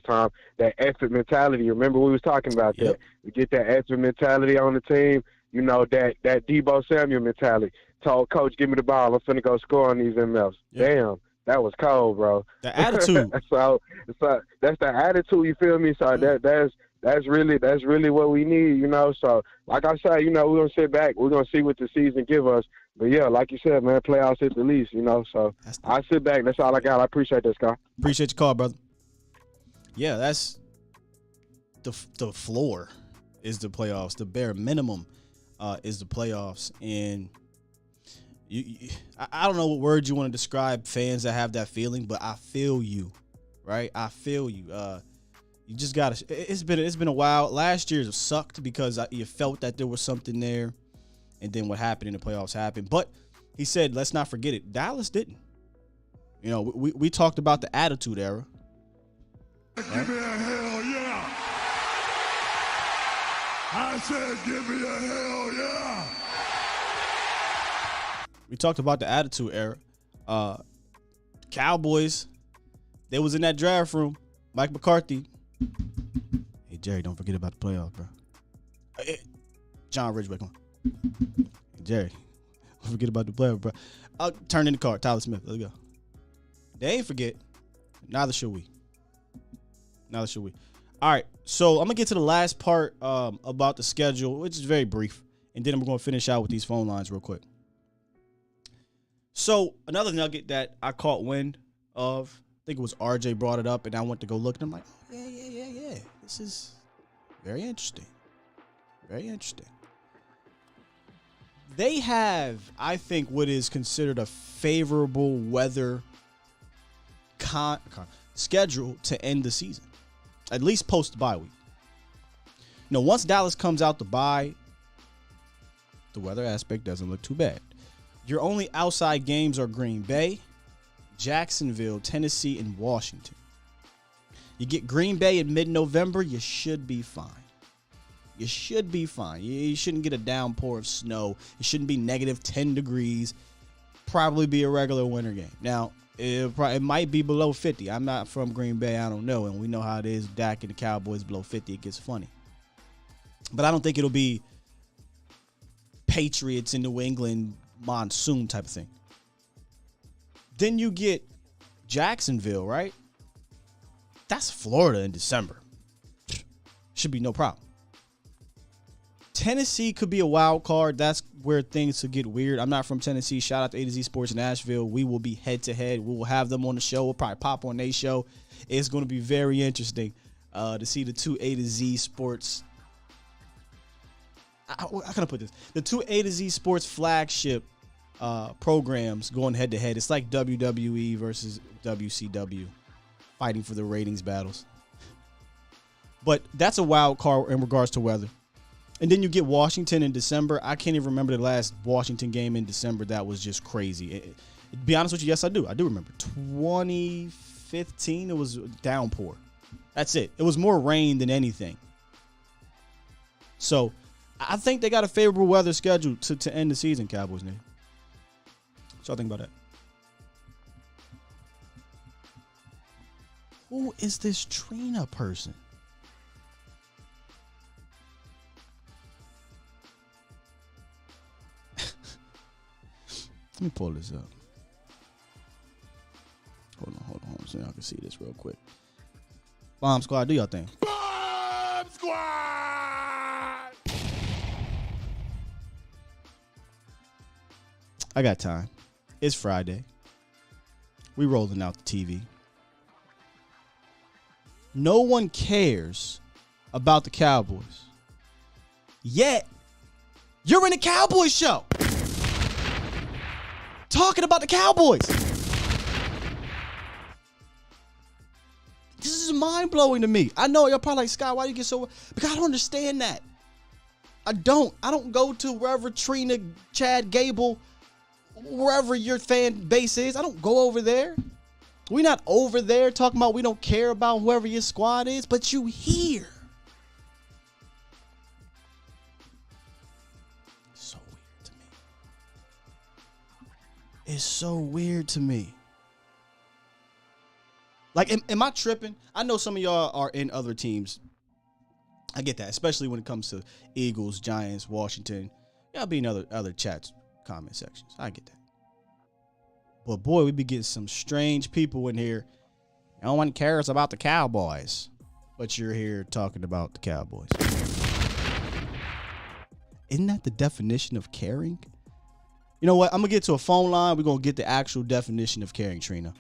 Speaker 8: time, that effort mentality. Remember we was talking about that. We get that effort mentality on the team, that Debo Samuel mentality. Told coach, give me the ball. I'm finna go score on these MFs. Yep. Damn, that was cold, bro.
Speaker 4: The attitude.
Speaker 8: so that's the attitude. You feel me? So that's really what we need. So like I said, we're gonna sit back. We're gonna see what the season give us. But yeah, like you said, man, playoffs at the least. So I sit back. That's all I got. I appreciate this, Scott.
Speaker 4: Appreciate your call, brother. Yeah, that's the floor is the playoffs. The bare minimum is the playoffs, and I don't know what words you want to describe fans that have that feeling, but I feel you, right? I feel you. You just gotta. It's been a while. Last year sucked because you felt that there was something there, and then what happened in the playoffs happened. But he said, let's not forget it. Dallas didn't. We talked about the attitude era.
Speaker 9: Give me a hell yeah! I said, give me a hell yeah!
Speaker 4: We talked about the attitude era. Cowboys, they was in that draft room. Mike McCarthy. Hey, Jerry, don't forget about the playoffs, bro. Hey, John Ridgeway, come on. Hey, Jerry, don't forget about the playoffs, bro. I'll turn in the card. Tyler Smith, let's go. They ain't forget. Neither should we. All right, so I'm going to get to the last part about the schedule, which is very brief, and then I'm going to finish out with these phone lines real quick. So another nugget that I caught wind of, I think it was RJ brought it up, and I went to go look, and I'm like, oh, yeah. This is very interesting. Very interesting. They have, I think, what is considered a favorable weather schedule to end the season, at least post the bye week. Once Dallas comes out the bye, the weather aspect doesn't look too bad. Your only outside games are Green Bay, Jacksonville, Tennessee, and Washington. You get Green Bay in mid-November, you should be fine. You shouldn't get a downpour of snow. It shouldn't be negative 10 degrees. Probably be a regular winter game. Now, it might be below 50. I'm not from Green Bay. I don't know. And we know how it is. Dak and the Cowboys below 50. It gets funny. But I don't think it'll be Patriots in New England monsoon type of thing. Then you get Jacksonville, right? That's Florida in December. Should be no problem. Tennessee could be a wild card. That's where things could get weird. I'm not from Tennessee. Shout out to A to Z Sports Nashville. We will be head to head. We will have them on the show. We'll probably pop on their show. It's going to be very interesting to see the two A to Z Sports how can I put this? The two A to Z Sports flagship programs going head to head. It's like WWE versus WCW fighting for the ratings battles. But that's a wild card in regards to weather. And then you get Washington in December. I can't even remember the last Washington game in December that was just crazy. To be honest with you, yes, I do. I do remember. 2015, it was downpour. That's it. It was more rain than anything. So I think they got a favorable weather schedule to end the season, Cowboys name. So I think about that. Who is this Trina person? Let me pull this up. Hold on, so y'all can see this real quick. Bomb Squad, do y'all thing.
Speaker 9: Bomb Squad!
Speaker 4: I got time. It's Friday. We rolling out the TV. No one cares about the Cowboys. Yet, you're in a Cowboys show. Talking about the Cowboys. This is mind-blowing to me. I know y'all probably like, Scott, why do you get so... Because I don't understand that. I don't go to wherever Trina, Chad, Gable, wherever your fan base is. I don't go over there. We're not over there talking about we don't care about whoever your squad is, but you here. So weird to me. It's so weird to me. Like, am I tripping? I know some of y'all are in other teams. I get that, especially when it comes to Eagles, Giants, Washington. Y'all be in other chats, comment sections. I get that. But boy, we be getting some strange people in here. No one cares about the Cowboys. But you're here talking about the Cowboys. Isn't that the definition of caring? You know what? I'm going to get to a phone line. We're going to get the actual definition of caring, Trina.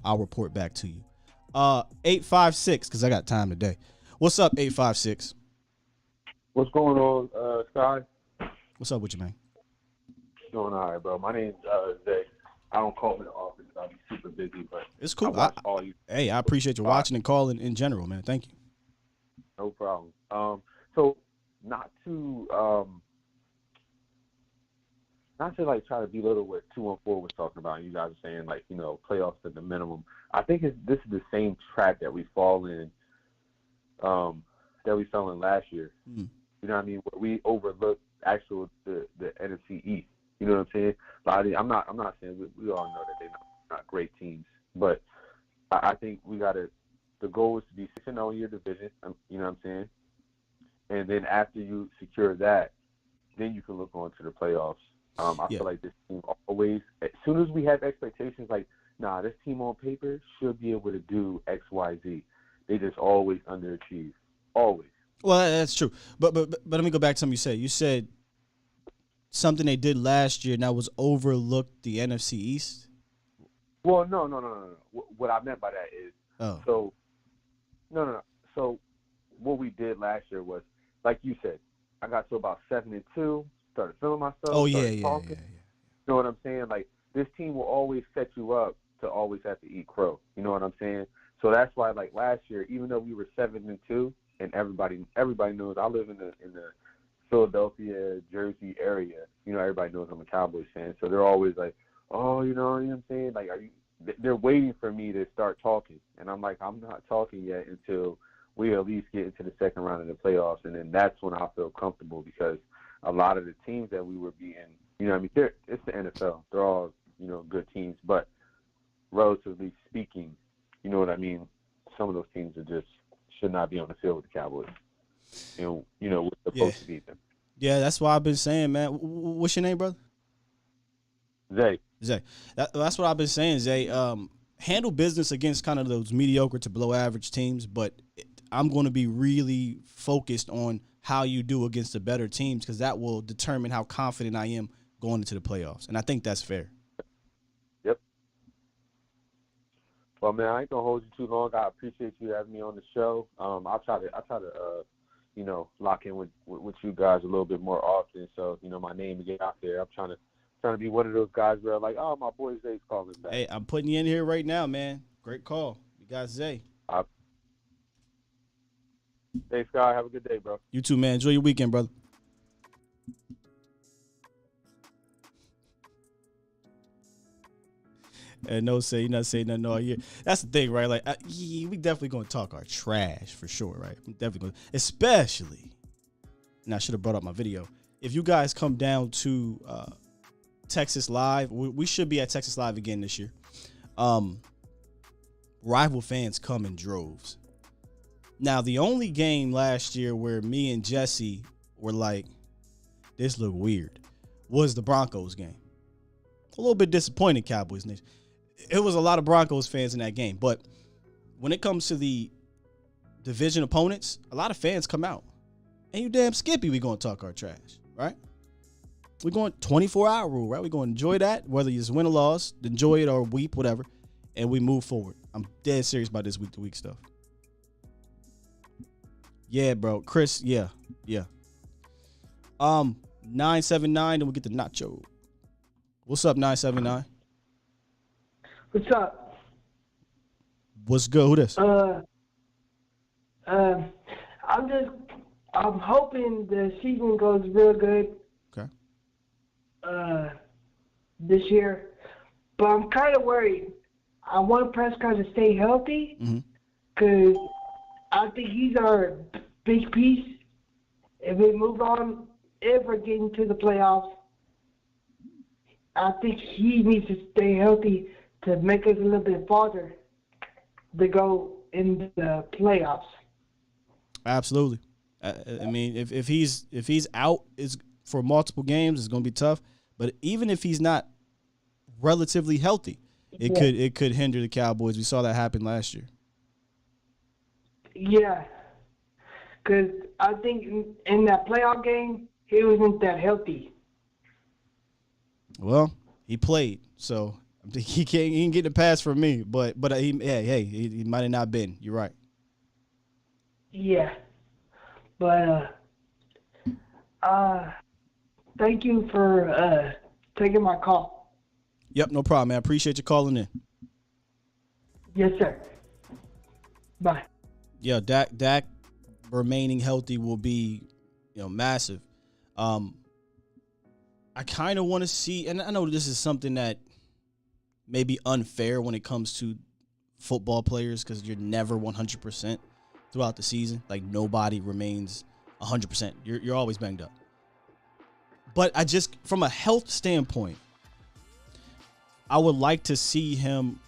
Speaker 4: I'll report back to you. 856, because I got time today. What's up, 856?
Speaker 8: What's going on, Sky?
Speaker 4: What's up with you, man?
Speaker 8: Doing all right, bro. My name's Zay. I don't call in the office. I'm super busy, but
Speaker 4: it's cool.
Speaker 8: I watch all you.
Speaker 4: Hey, I appreciate you watching and calling in general, man. Thank you.
Speaker 8: No problem. So not to like try to belittle what 214 was talking about. You guys are saying like, you know, playoffs at the minimum. I think this is the same track that we fall in, that we fell in last year. You know what I mean? We overlooked the NFC East. You know what I'm saying? But I'm not saying we all know that they're not great teams, but I think the goal is to be 6-0 in your division. You know what I'm saying? And then after you secure that, then you can look on to the playoffs. I feel like this team always, as soon as we have expectations, like, nah, this team on paper should be able to do X, Y, Z. They just always underachieve. Always.
Speaker 4: Well, that's true. But let me go back to something you said. You said something they did last year and that was overlooked the NFC East?
Speaker 8: Well, no. What I meant by that is, So what we did last year was, like you said, I got to about 7-2, started feeling myself. Talking. You know what I'm saying? Like, this team will always set you up to always have to eat crow. You know what I'm saying? So that's why, like, last year, even though we were 7-2, and everybody knows I live in the Philadelphia, Jersey area. You know, everybody knows I'm a Cowboys fan, so they're always like, oh, you know what I'm saying? Like, they're waiting for me to start talking, and I'm like, I'm not talking yet until we at least get into the second round of the playoffs, and then that's when I feel comfortable, because a lot of the teams that we were beating, you know what I mean, it's the NFL. They're all, you know, good teams, but relatively speaking, you know what I mean, some of those teams should not be on the field with the Cowboys. You know, we're supposed to beat them.
Speaker 4: Yeah, that's why I've been saying, man. What's your name, brother?
Speaker 8: Zay.
Speaker 4: That's what I've been saying, Zay. Handle business against kind of those mediocre to below average teams, but I'm going to be really focused on how you do against the better teams, because that will determine how confident I am going into the playoffs. And I think that's fair.
Speaker 8: Yep. Well, man, I ain't gonna hold you too long. I appreciate you having me on the show. I'll try to lock in with you guys a little bit more often. So, my name to get out there. I'm trying to be one of those guys where I'm like, oh, my boy Zay's calling back.
Speaker 4: Hey, I'm putting you in here right now, man. Great call. You got Zay.
Speaker 8: Hey, Sky, have a good day, bro.
Speaker 4: You too, man. Enjoy your weekend, brother. And no say, you're not saying nothing all year. That's the thing, right? Like, we definitely going to talk our trash for sure, right? I'm definitely going to, especially, and I should have brought up my video. If you guys come down to Texas Live, we should be at Texas Live again this year. Rival fans come in droves. Now, the only game last year where me and Jesse were like, this look weird, was the Broncos game. A little bit disappointed, Cowboys Nation. It was a lot of Broncos fans in that game. But when it comes to the division opponents, a lot of fans come out. And you damn skippy, we going to talk our trash, right? We're going 24-hour rule, right? We're going to enjoy that, whether you just win or loss, enjoy it or weep, whatever, and we move forward. I'm dead serious about this week-to-week stuff. Yeah, bro. Chris, yeah. 979, then we get the Nacho. What's up, 979?
Speaker 10: What's up?
Speaker 4: What's good? Who this?
Speaker 10: I'm hoping the season goes real good.
Speaker 4: Okay.
Speaker 10: This year, but I'm kind of worried. I want Prescott to stay healthy because I think he's our big piece. If we move on, if we're getting to the playoffs, I think he needs to stay healthy to make us a little bit farther to go in the playoffs.
Speaker 4: Absolutely. I mean, if he's out is for multiple games, it's going to be tough. But even if he's not relatively healthy, it could hinder the Cowboys. We saw that happen last year.
Speaker 10: Yeah, because I think in that playoff game, he wasn't that healthy.
Speaker 4: Well, he played, so he ain't getting a pass from me. But he might have not been. You're right.
Speaker 10: Yeah, but thank you for taking my call.
Speaker 4: Yep, no problem, man. I appreciate you calling in.
Speaker 10: Yes, sir. Bye.
Speaker 4: Yeah, Dak remaining healthy will be, massive. I kind of want to see, and I know this is something that may be unfair when it comes to football players because you're never 100% throughout the season. Like, nobody remains 100%. You're always banged up. But I just, from a health standpoint, I would like to see him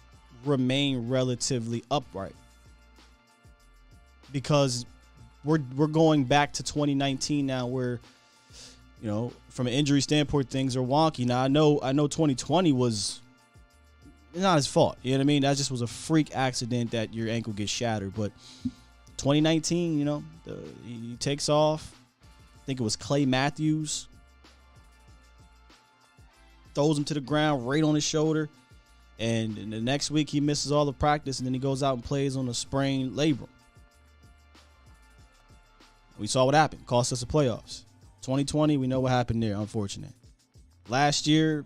Speaker 4: remain relatively upright. Because we're going back to 2019 now where, from an injury standpoint, things are wonky. Now, I know 2020 was not his fault. You know what I mean? That just was a freak accident that your ankle gets shattered. But 2019, he takes off. I think it was Clay Matthews. Throws him to the ground right on his shoulder. And the next week, he misses all the practice, and then he goes out and plays on a sprained labrum. We saw what happened. Cost us the playoffs. 2020, we know what happened there, unfortunate. Last year,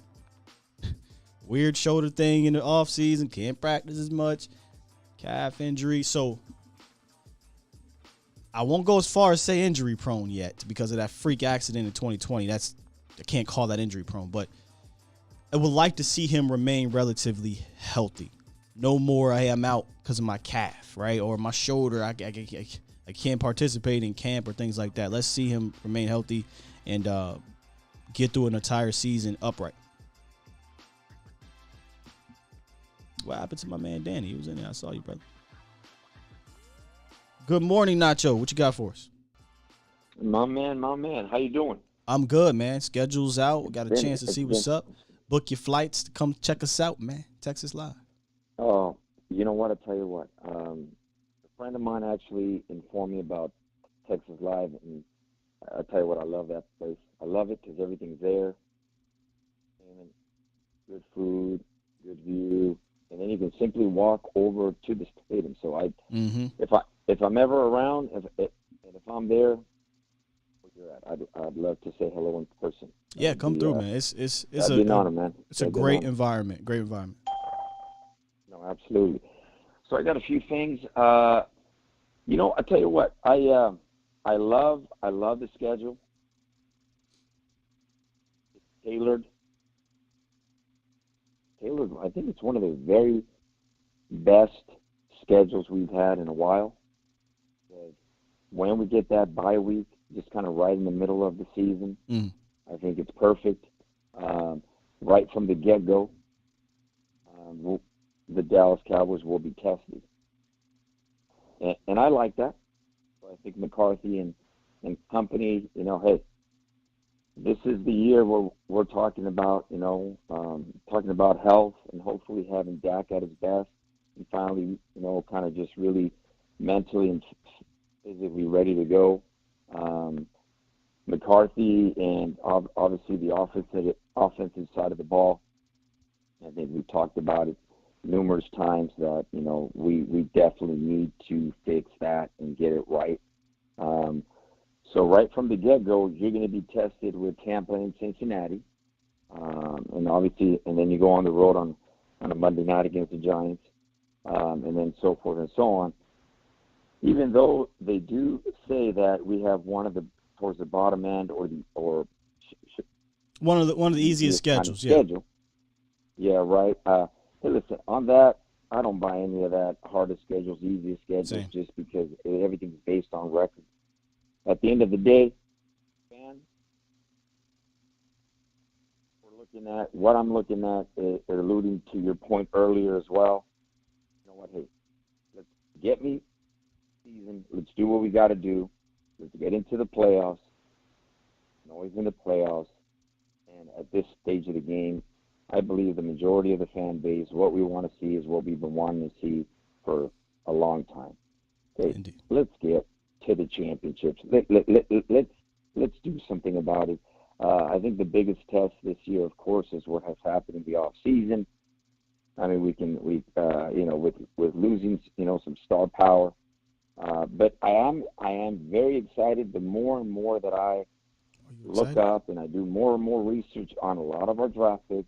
Speaker 4: weird shoulder thing in the offseason. Can't practice as much. Calf injury. So, I won't go as far as say injury prone yet because of that freak accident in 2020. I can't call that injury prone, but I would like to see him remain relatively healthy. No more, hey, I'm out because of my calf, right? Or my shoulder, I can't participate in camp or things like that. Let's see him remain healthy and get through an entire season upright. What happened to my man Danny? He was in there. I saw you, brother. Good morning, Nacho. What you got for us?
Speaker 11: My man. How you doing?
Speaker 4: I'm good, man. Schedule's out. We got a chance to see what's up. Book your flights to come check us out, man. Texas Live.
Speaker 11: Oh, you know what? I'll tell you what. A friend of mine actually informed me about Texas Live, and I'll tell you what, I love that place. I love it because everything's there. And good food, good view, and then you can simply walk over to the stadium. So if I'm ever around, if I'm there, I'd love to say hello in person.
Speaker 4: Yeah, come through, man. It's
Speaker 11: that'd be an honor, man.
Speaker 4: It's a great environment. Great environment.
Speaker 11: No, absolutely. So I got a few things. You know, I tell you what, I love the schedule. It's tailored. I think it's one of the very best schedules we've had in a while. When we get that bye week, just kind of right in the middle of the season, I think it's perfect. Right from the get-go, the Dallas Cowboys will be tested. And I like that. I think McCarthy and company, you know, hey, this is the year where we're talking about, you know, talking about health and hopefully having Dak at his best and finally, you know, kind of just really mentally and physically ready to go. McCarthy and obviously the offensive side of the ball, I think we've talked about it numerous times that, you know, we definitely need to fix that and get it right. So right from the get-go, you're going to be tested with Tampa and Cincinnati. And obviously, and then you go on the road on a Monday night against the Giants, and then so forth and so on. Even though they do say that we have one of the towards the bottom end or
Speaker 4: one of the easiest schedules,
Speaker 11: schedule. Yeah, right. Hey, listen, on that, I don't buy any of that hardest schedules, easiest schedules, just because everything's based on record. At the end of the day, fans, we're looking at what I'm looking at, alluding to your point earlier as well. You know what? Hey, let's get me season. Let's do what we got to do. Let's get into the playoffs. Always in the playoffs. And at this stage of the game, I believe the majority of the fan base, what we want to see is what we've been wanting to see for a long time. Okay, let's get to the championships. Let's do something about it. I think the biggest test this year, of course, is what has happened in the off season. I mean, we you know, with losing, you know, some star power. But I am very excited. The more and more that I look up and I do more and more research on a lot of our draft picks,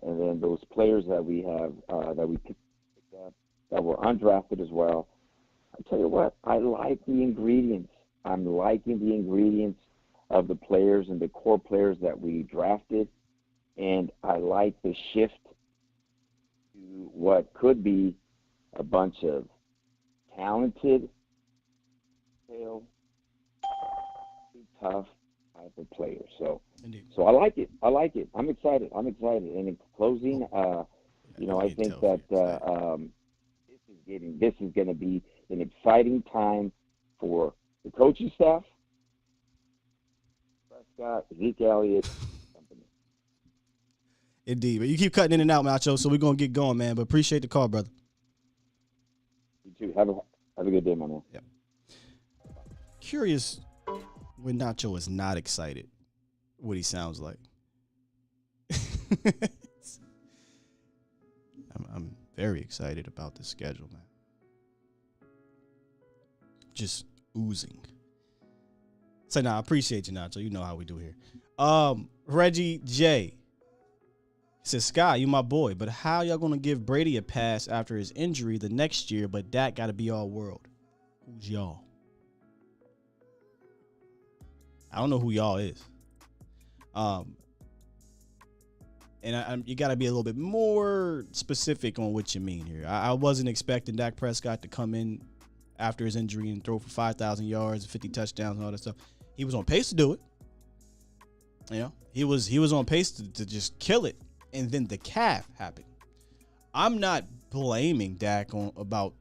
Speaker 11: and then those players that we have that we picked up that were undrafted as well. I tell you what, I like the ingredients. I'm liking the ingredients of the players and the core players that we drafted, and I like the shift to what could be a bunch of talented, tough type of players. So I like it. I'm excited. And in closing, you know, I think that this is going to be an exciting time for the coaching staff, Prescott, Zeke Elliott, company.
Speaker 4: Indeed, but you keep cutting in and out, Macho. So we're gonna get going, man. But appreciate the call, brother.
Speaker 11: You too. Have a good day, my man.
Speaker 4: Yep. Curious when Nacho is not excited, what he sounds like. I'm very excited about the schedule, man. Just oozing. So I appreciate you, Nacho. You know how we do here. Reggie J says, Sky, you my boy, but how y'all gonna give Brady a pass after his injury the next year, but Dak gotta be all world? Who's y'all? I don't know who y'all is. And you got to be a little bit more specific on what you mean here. I wasn't expecting Dak Prescott to come in after his injury and throw for 5,000 yards, 50 touchdowns, and all that stuff. He was on pace to do it. You know, he was on pace to just kill it, and then the calf happened. I'm not blaming Dak about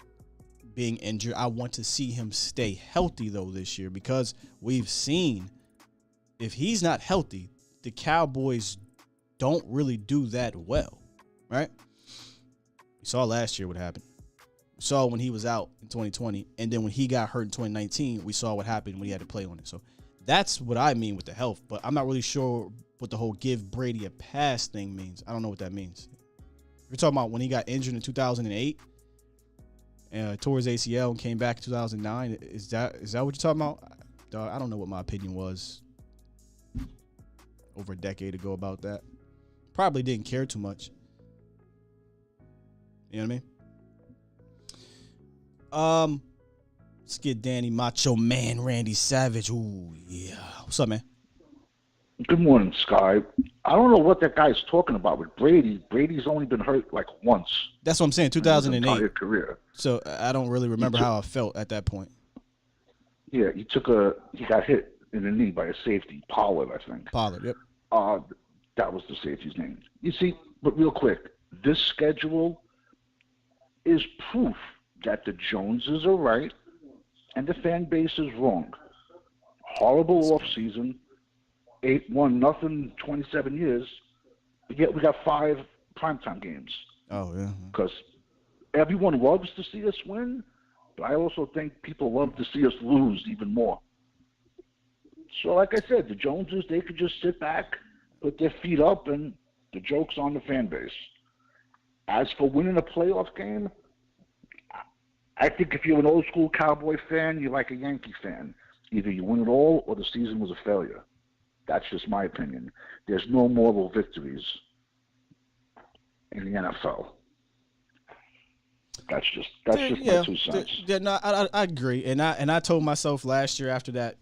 Speaker 4: being injured. I want to see him stay healthy though this year, because we've seen if he's not healthy, the Cowboys don't really do that well, right? We saw last year what happened. We saw when he was out in 2020, and then when he got hurt in 2019, we saw what happened when he had to play on it. So that's what I mean with the health, but I'm not really sure what the whole give Brady a pass thing means. I don't know what that means. You're talking about when he got injured in 2008, tore his ACL and came back in 2009. Is that what you're talking about? dog, I don't know what my opinion was over a decade ago about that. Probably didn't care too much. You know what I mean? Let's get Danny Macho Man Randy Savage. Ooh, yeah. What's up, man?
Speaker 12: Good morning, Sky. I don't know what that guy's talking about with Brady. Brady's only been hurt like once.
Speaker 4: That's what I'm saying, 2008.
Speaker 12: In his entire career.
Speaker 4: So I don't really remember how I felt at that point.
Speaker 12: Yeah, he got hit in the knee by a safety, Pollard, I think.
Speaker 4: Pollard, yep.
Speaker 12: That was the safety's name. You see, but real quick, this schedule is proof that the Joneses are right and the fan base is wrong. Horrible offseason, 8-1-0, 27 years. Yet we got 5 primetime games.
Speaker 4: Oh, yeah.
Speaker 12: Because everyone loves to see us win, but I also think people love to see us lose even more. So like I said, the Joneses, they could just sit back, put their feet up, and the joke's on the fan base. As for winning a playoff game, I think if you're an old school Cowboy fan, you're like a Yankee fan. Either you win it all or the season was a failure. That's just my opinion. There's no moral victories in the NFL. That's just my 2 cents.
Speaker 4: No, I agree. And I told myself last year after that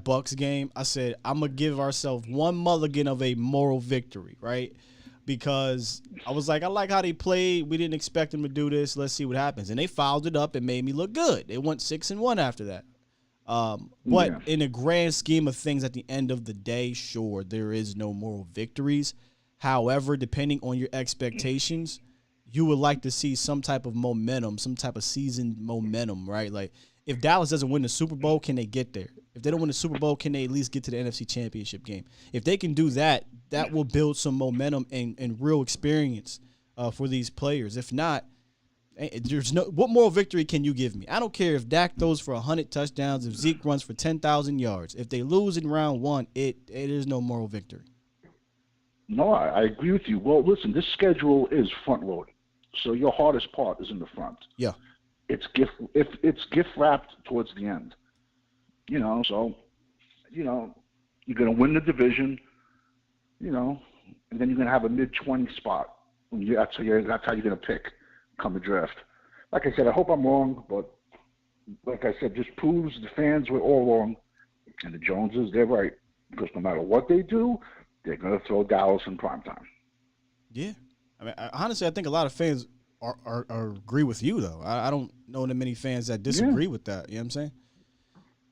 Speaker 4: Bucks game, I said, I'm going to give ourselves one mulligan of a moral victory, right? Because I was like, I like how they played. We didn't expect them to do this. Let's see what happens. And they fouled it up and made me look good. They went 6-1 after that. But in the grand scheme of things, at the end of the day, sure, there is no moral victories. However, depending on your expectations, you would like to see some type of momentum, some type of season momentum, right? Like, if Dallas doesn't win the Super Bowl, can they get there? If they don't win the Super Bowl, can they at least get to the NFC Championship game? If they can do that, that will build some momentum and real experience for these players. If not, there's no. What moral victory can you give me? I don't care if Dak throws for 100 touchdowns, if Zeke runs for 10,000 yards. If they lose in round 1, it is no moral victory.
Speaker 12: No, I agree with you. Well, listen, this schedule is front-loaded, so your hardest part is in the front.
Speaker 4: Yeah.
Speaker 12: It's gift wrapped towards the end. So you're gonna win the division, and then you're gonna have a mid-20 spot. That's how you're gonna pick come the draft. Like I said, I hope I'm wrong, but like I said, just proves the fans were all wrong, and the Joneses, they're right, because no matter what they do, they're gonna throw Dallas in primetime.
Speaker 4: Yeah, I mean, honestly, I think a lot of fans are agree with you though. I don't know that many fans that disagree with that. You know what I'm saying?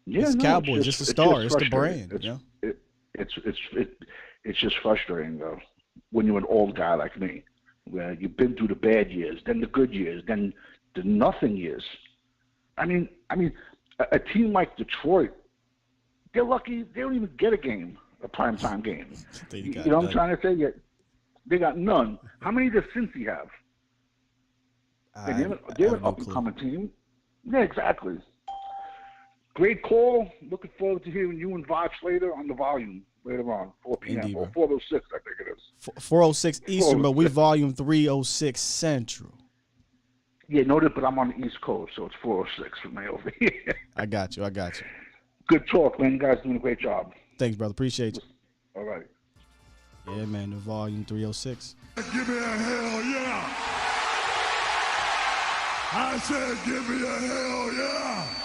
Speaker 12: Yeah,
Speaker 4: it's Cowboys, it's the star, it's the brand.
Speaker 12: It's just frustrating though when you're an old guy like me, where you've been through the bad years, then the good years, then the nothing years. I mean, a team like Detroit, they're lucky they don't even get a primetime game. You know what I'm trying to say? They got none. How many does Cincy have? They're an up-and-coming team. Yeah, exactly. Great call. Looking forward to hearing you and Vox later on the volume later on, 4 p.m.
Speaker 4: Indeed,
Speaker 12: or 4:06, I think it is.
Speaker 4: 4:06 Eastern, but we volume 3:06 Central.
Speaker 12: Yeah, noted, but I'm on the East Coast, so it's 4:06 for me over here.
Speaker 4: I got you.
Speaker 12: Good talk, man. You guys doing a great job.
Speaker 4: Thanks, brother. Appreciate you.
Speaker 12: All right.
Speaker 4: Yeah, man, the volume 3:06.
Speaker 9: Give me a hell yeah. I said give me a hell yeah.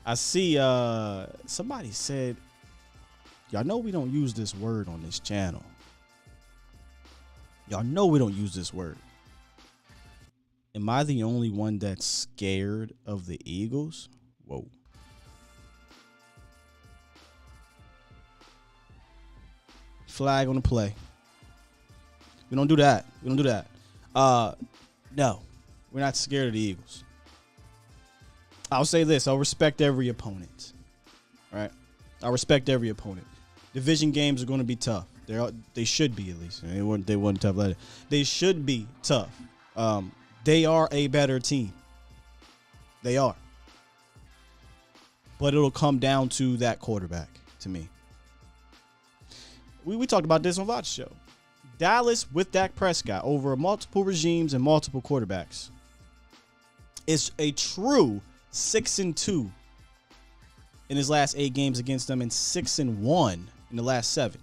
Speaker 4: I see somebody said, y'all know we don't use this word on this channel. Y'all know we don't use this word. Am I the only one that's scared of the Eagles? Whoa. Flag on the play. We don't do that. No, we're not scared of the Eagles. I'll say this. I'll respect every opponent. Right? I'll respect every opponent. Division games are going to be tough. They should be, at least. They weren't tough later. They should be tough. They are a better team. They are. But it'll come down to that quarterback, to me. We talked about this on Vox show. Dallas with Dak Prescott over multiple regimes and multiple quarterbacks. It's a true 6-2 in his last 8 games against them, and 6-1 in the last 7.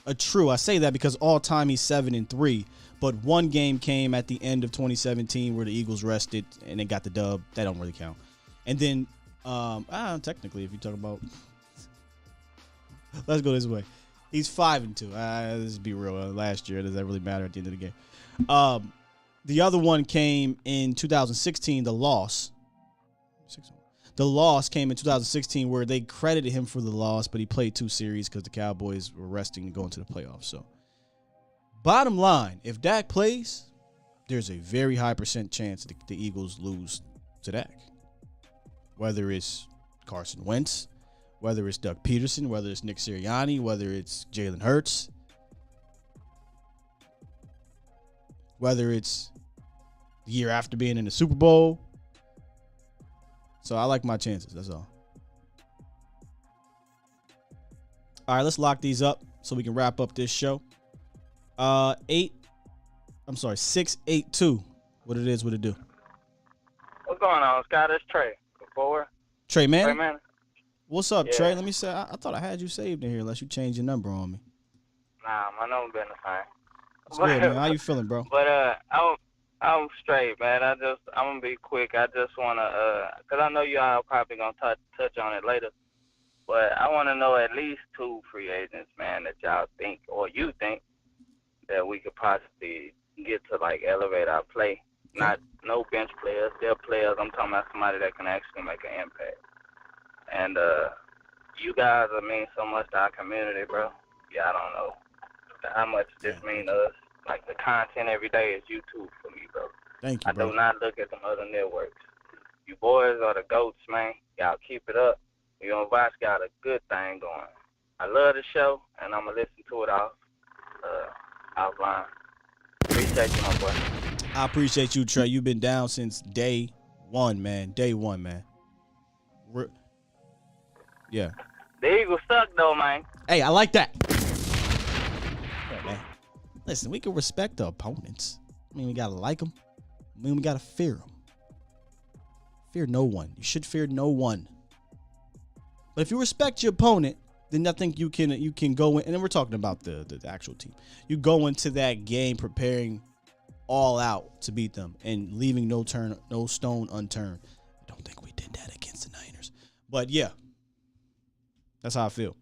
Speaker 4: I say that because all time he's 7-3, but one game came at the end of 2017 where the Eagles rested and they got the dub. That don't really count. And then, technically, if you talk about, let's go this way. He's 5-2. Let's be real. Last year, does that really matter at the end of the game? The other one came in 2016. The loss. The loss came in 2016 where they credited him for the loss, but he played 2 series because the Cowboys were resting to go into the playoffs. So, bottom line, if Dak plays, there's a very high % chance that the Eagles lose to Dak. Whether it's Carson Wentz, whether it's Doug Peterson, whether it's Nick Sirianni, whether it's Jalen Hurts, whether it's the year after being in the Super Bowl. So I like my chances. That's all. All right, let's lock these up so we can wrap up this show. 682. What it is, what it do.
Speaker 13: What's going on, Scott? It's Trey. Forward.
Speaker 4: Trey Manning?
Speaker 13: Trey Manning.
Speaker 4: What's up,
Speaker 13: Yeah.
Speaker 4: Trey? Let me say, I thought I had you saved in here unless you changed your number on me.
Speaker 13: Nah, my number been the same.
Speaker 4: What's good, man? How you feeling, bro?
Speaker 13: But I'm straight, man. I'm gonna be quick. I just wanna cause I know y'all probably gonna touch on it later, but I wanna know at least 2 free agents, man, that y'all think or you think that we could possibly get to like elevate our play. Not no bench players, they're players. I'm talking about somebody that can actually make an impact. And you guys mean so much to our community, bro. Yeah, I don't know how much this mean to us. Like, the content every day is YouTube for me, bro.
Speaker 4: Thank you, bro.
Speaker 13: I do not look at them other networks. You boys are the GOATs, man. Y'all keep it up. You know, Vox got a good thing going. I love the show, and I'm going to listen to it offline. Appreciate you, my boy.
Speaker 4: I appreciate you, Trey. You've been down since day one, man. Yeah.
Speaker 13: The Eagles suck, though, man.
Speaker 4: Hey, I like that. Yeah, man. Listen, we can respect the opponents. I mean, we got to like them. I mean, we got to fear them. Fear no one. You should fear no one. But if you respect your opponent, then I think you can go in, and then we're talking about the actual team. You go into that game preparing all out to beat them and leaving no stone unturned. I don't think we did that against the Niners. But yeah, that's how I feel.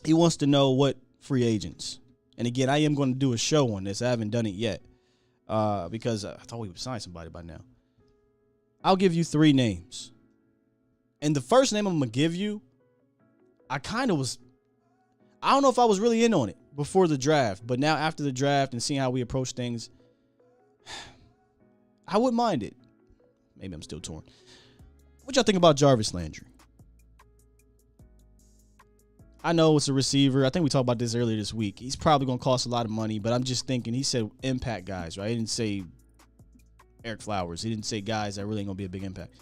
Speaker 4: He wants to know what free agents. And again, I am going to do a show on this. I haven't done it yet because I thought we would sign somebody by now. I'll give you 3 names. And the first name I'm going to give you, I don't know if I was really in on it before the draft, but now after the draft and seeing how we approach things, I wouldn't mind it. Maybe I'm still torn. What y'all think about Jarvis Landry? I know it's a receiver. I think we talked about this earlier this week. He's probably going to cost a lot of money, but I'm just thinking, he said impact guys, right? He didn't say Eric Flowers. He didn't say guys that really ain't going to be a big impact.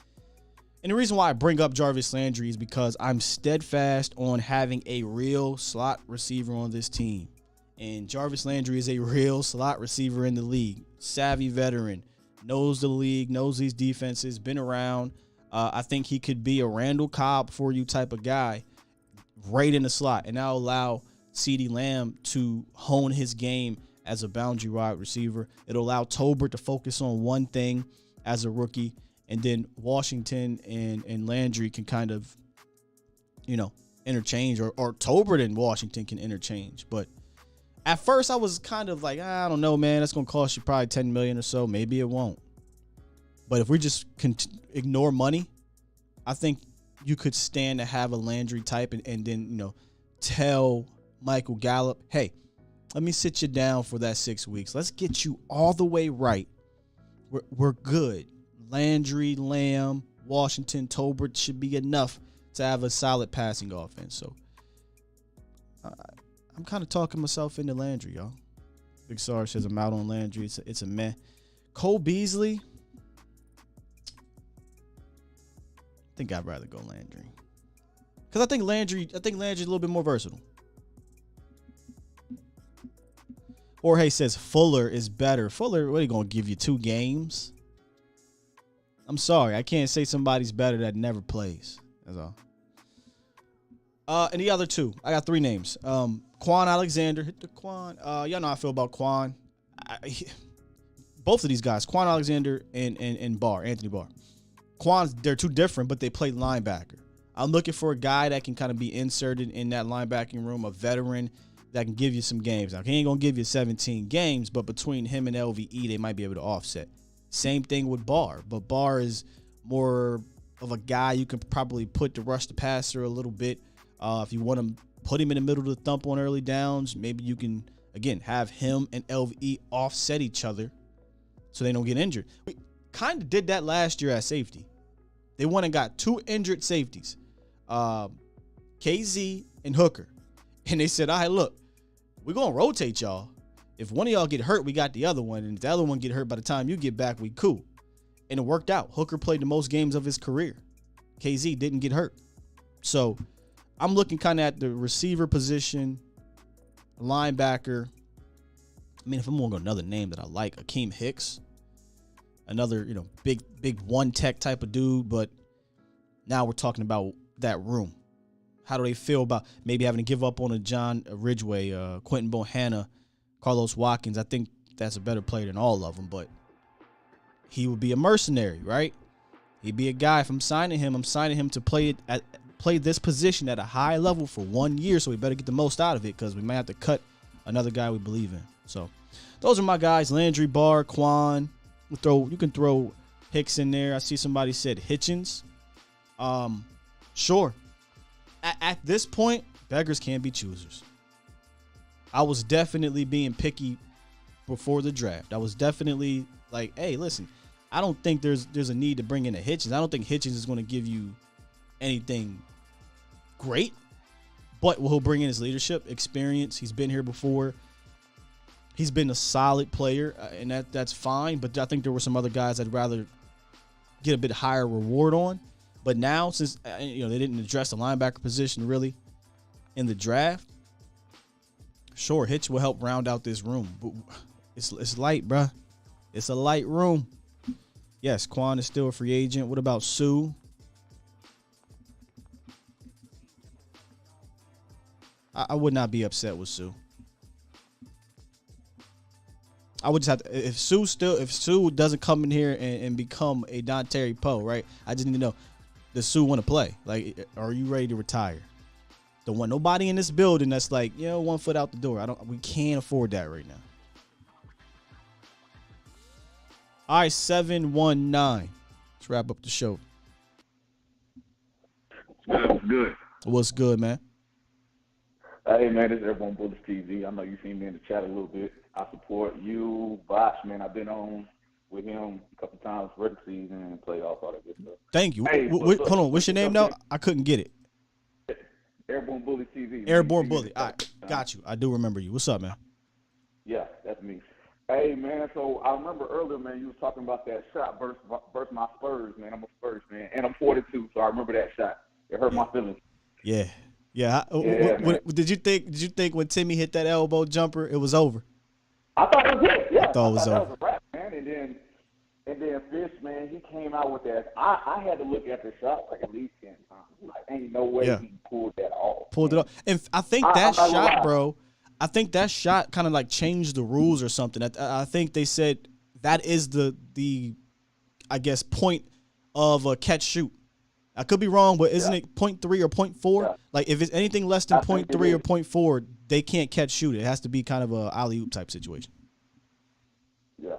Speaker 4: And the reason why I bring up Jarvis Landry is because I'm steadfast on having a real slot receiver on this team. And Jarvis Landry is a real slot receiver in the league. Savvy veteran, knows the league, knows these defenses, been around. I think he could be a Randall Cobb for you type of guy right in the slot. And that'll allow CeeDee Lamb to hone his game as a boundary wide receiver. It'll allow Tolbert to focus on one thing as a rookie. And then Washington and Landry can kind of, interchange, or Tolbert and Washington can interchange. But at first I was kind of like, I don't know, man. That's going to cost you probably $10 million or so. Maybe it won't. But if we just ignore money, I think you could stand to have a Landry type and then, tell Michael Gallup, hey, let me sit you down for that 6 weeks. Let's get you all the way right. We're good. Landry, Lamb, Washington, Tolbert should be enough to have a solid passing offense. So I'm kind of talking myself into Landry, y'all. Big Sarge says I'm out on Landry. It's a meh. Cole Beasley. I think I'd rather go Landry. Because I think Landry's a little bit more versatile. Jorge says Fuller is better. Fuller, what are you going to give you 2 games? I'm sorry. I can't say somebody's better that never plays. That's all. And the other two, I got three names. Quan Alexander. Hit the Quan. Y'all know how I feel about Quan. Both of these guys, Quan Alexander and Anthony Barr. They're too different, but they play linebacker. I'm looking for a guy that can kind of be inserted in that linebacking room, a veteran that can give you some games. Now, he ain't going to give you 17 games, but between him and LVE, they might be able to offset. Same thing with Barr, but Barr is more of a guy you can probably put to rush the passer a little bit. If you want to put him in the middle of the thump on early downs, maybe you can, again, have him and LVE offset each other so they don't get injured. We kind of did that last year at safety. They went and got two injured safeties, KZ and Hooker. And they said, all right, look, we're going to rotate y'all. If one of y'all get hurt, we got the other one. And if the other one get hurt by the time you get back, we cool. And it worked out. Hooker played the most games of his career. KZ didn't get hurt. So I'm looking kind of at the receiver position, linebacker. I mean, if I'm going to go another name that I like, Akeem Hicks. Another, big one tech type of dude. But now we're talking about that room. How do they feel about maybe having to give up on a John Ridgeway, Quentin Bohanna, Carlos Watkins? I think that's a better player than all of them, but he would be a mercenary, right? He'd be a guy. If I'm signing him to play this position at a high level for 1 year, so we better get the most out of it because we might have to cut another guy we believe in. So those are my guys: Landry, Barr, Quan. You can throw Hicks in there. I see somebody said Hitchens. Sure. At this point, beggars can't be choosers. I was definitely being picky before the draft. I was definitely like, hey, listen, I don't think there's a need to bring in a Hitchens. I don't think Hitchens is going to give you anything great, but he'll bring in his leadership experience. He's been here before. He's been a solid player, and that's fine. But I think there were some other guys I'd rather get a bit higher reward on. But now, since they didn't address the linebacker position really in the draft, sure, Hitch will help round out this room. But it's light, bruh. It's a light room. Yes, Quan is still a free agent. What about Sue? I would not be upset with Sue. I would just have to, if Sue doesn't come in here and become a Dontari Poe, right? I just need to know, does Sue want to play? Like, are you ready to retire? Don't want nobody in this building that's like, 1 foot out the door. We can't afford that right now. All right, 719. Let's wrap up the show.
Speaker 12: Good.
Speaker 4: What's good, man?
Speaker 12: Hey, man, this is Airborne Bullets TV. I know you've seen me in the chat a little bit. I support you, Bosh, man. I've been on with him a couple times for the season and playoffs, all that good stuff.
Speaker 4: Thank you.
Speaker 12: Hey,
Speaker 4: hold on. What's your name now? I couldn't get it.
Speaker 12: Airborne Bully TV.
Speaker 4: Airborne Bully. All right. Got you. I do remember you. What's up, man?
Speaker 12: Yeah, that's me. Hey, man, so I remember earlier, man, you was talking about that shot versus my Spurs, man. I'm a Spurs fan, and I'm 42, so I remember that shot. It hurt my feelings.
Speaker 4: Yeah. Did you think when Timmy hit that elbow jumper, it was over?
Speaker 12: I thought it was it. Yeah,
Speaker 4: I thought it was over.
Speaker 12: That was a wrap, man. And then Fish, man, he came out with that. I had to look at the shot like at least 10 times. Like, ain't no way he pulled that off.
Speaker 4: Pulled it off. And I think that shot, bro, I think that shot kind of like changed the rules or something. I think they said that is the I guess, point of a catch shoot. I could be wrong, but isn't it 0.3 or 0.4? Yeah. Like, if it's anything less than 0.3 or 0.4, they can't catch shoot it. It has to be kind of a alley-oop type situation.
Speaker 12: Yeah.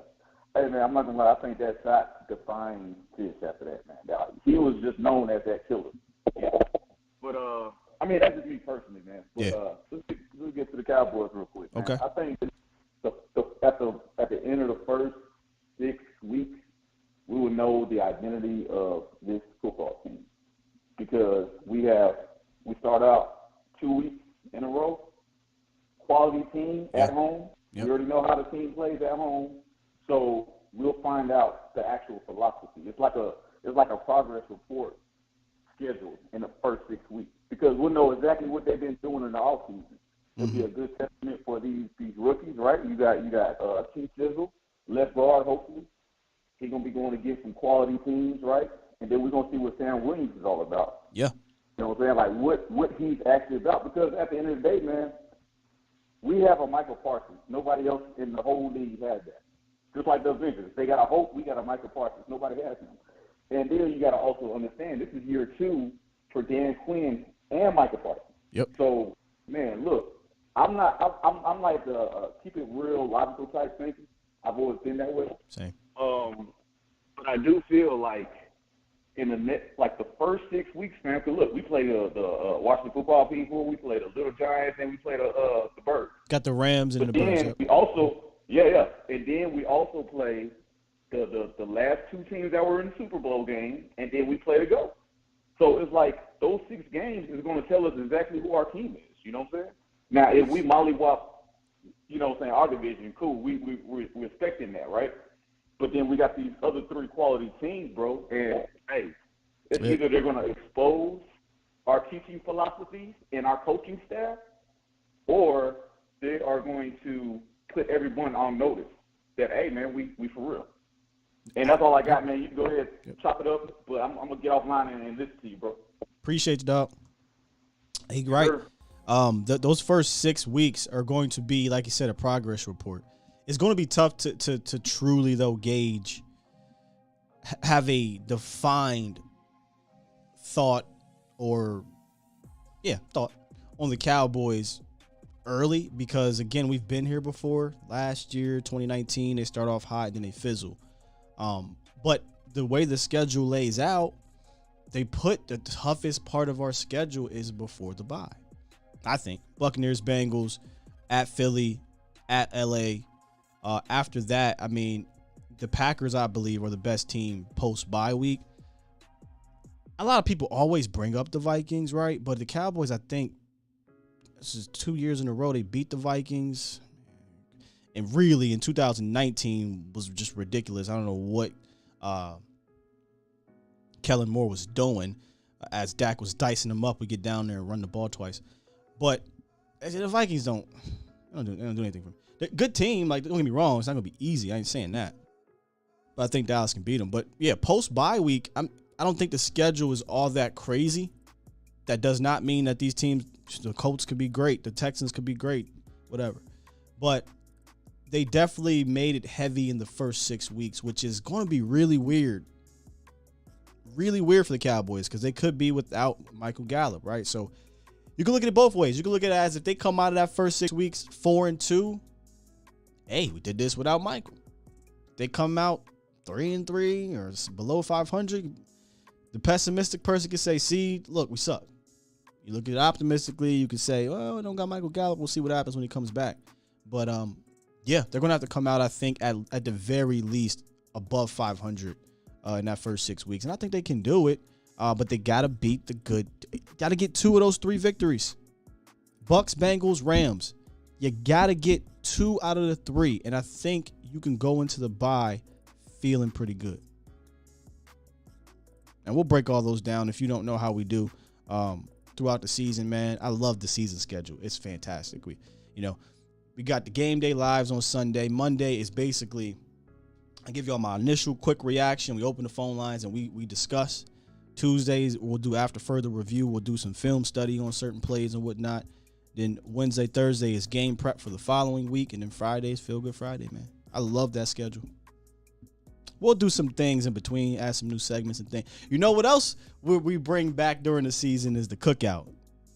Speaker 12: Hey, man, I'm not going to lie. I think that shot defined Fish after that, man. He was just known as that killer. Yeah. But, I mean, that's just me personally, man. But let's get to the Cowboys real quick, man.
Speaker 4: Okay.
Speaker 12: I think at the end of the first 6 weeks, we will know the identity of this football team because we start out 2 weeks in a row, quality team at home. Yep. We already know how the team plays at home, so we'll find out the actual philosophy. It's like a progress report scheduled in the first 6 weeks because we'll know exactly what they've been doing in the offseason. It'll be a good testament for these rookies, right? You got Keith Sizzle, left guard, hopefully. He's
Speaker 14: going to be going against some quality teams, right? And then we're going to see what Sam Williams is all about.
Speaker 4: Yeah.
Speaker 14: You know what I'm saying? Like what he's actually about. Because at the end of the day, man, we have a Michael Parsons. Nobody else in the whole league has that. Just like the Avengers. They got a Hulk, we got a Michael Parsons. Nobody has him. And then you got to also understand, this is year 2 for Dan Quinn and Michael Parsons.
Speaker 4: Yep.
Speaker 14: So, man, look, I'm like a keep it real, logical type thinker. I've always been that way.
Speaker 4: Same.
Speaker 14: But I do feel like in the first 6 weeks, man, because look, we played the Washington football people, we played the Little Giants, and we played the Birds.
Speaker 4: Got the Rams and the Birds. Yep.
Speaker 14: We also, and then we also played the last 2 teams that were in the Super Bowl game, and then we played a go. So it's like those 6 games is going to tell us exactly who our team is. You know what I'm saying? Now, if we mollywop, you know what I'm saying, our division, cool, we're expecting that, right? But then we got these other 3 quality teams, bro, and, hey, it's either they're going to expose our teaching philosophies and our coaching staff, or they are going to put everyone on notice that, hey, man, we for real. And that's all I got, man. You can go ahead and chop it up, but I'm going to get offline and listen to you, bro.
Speaker 4: Appreciate you, dog. Hey, right. Sure. Those first 6 weeks are going to be, like you said, a progress report. It's going to be tough to truly, though, gauge, have a defined thought on the Cowboys early because, again, we've been here before. Last year, 2019, they start off hot, then they fizzle. But the way the schedule lays out, they put the toughest part of our schedule is before the bye. I think Buccaneers, Bengals, at Philly, at LA. After that, I mean, the Packers, I believe, are the best team post-bye week. A lot of people always bring up the Vikings, right? But the Cowboys, I think, this is 2 years in a row they beat the Vikings. And really, in 2019 was just ridiculous. I don't know what Kellen Moore was doing as Dak was dicing them up. We get down there and run the ball twice. But the Vikings don't do anything for them. They're a good team. Like, don't get me wrong. It's not going to be easy. I ain't saying that. But I think Dallas can beat them. But, yeah, post-bye week, I don't think the schedule is all that crazy. That does not mean that these teams, the Colts could be great. The Texans could be great. Whatever. But they definitely made it heavy in the first 6 weeks, which is going to be really weird. Really weird for the Cowboys because they could be without Michael Gallup, right? So you can look at it both ways. You can look at it as if they come out of that first 6 weeks 4-2. Hey, we did this without Michael. They come out 3-3 or below 500. The pessimistic person can say, see, look, we suck. You look at it optimistically, you can say, well, we don't got Michael Gallup. We'll see what happens when he comes back. But, yeah, they're going to have to come out, I think, at the very least above 500 in that first 6 weeks. And I think they can do it. But they got to beat the good. Got to get 2 of those 3 victories. Bucks, Bengals, Rams. You got to get 2 out of the 3. And I think you can go into the bye feeling pretty good. And we'll break all those down if you don't know how we do throughout the season, man. I love the season schedule. It's fantastic. We got the game day lives on Sunday. Monday is basically, I give y'all my initial quick reaction. We open the phone lines and we discuss. Tuesdays, we'll do after further review. We'll do some film study on certain plays and whatnot. Then Wednesday, Thursday is game prep for the following week. And then Friday is Feel Good Friday, man. I love that schedule. We'll do some things in between, add some new segments and things. You know what else we bring back during the season is the cookout.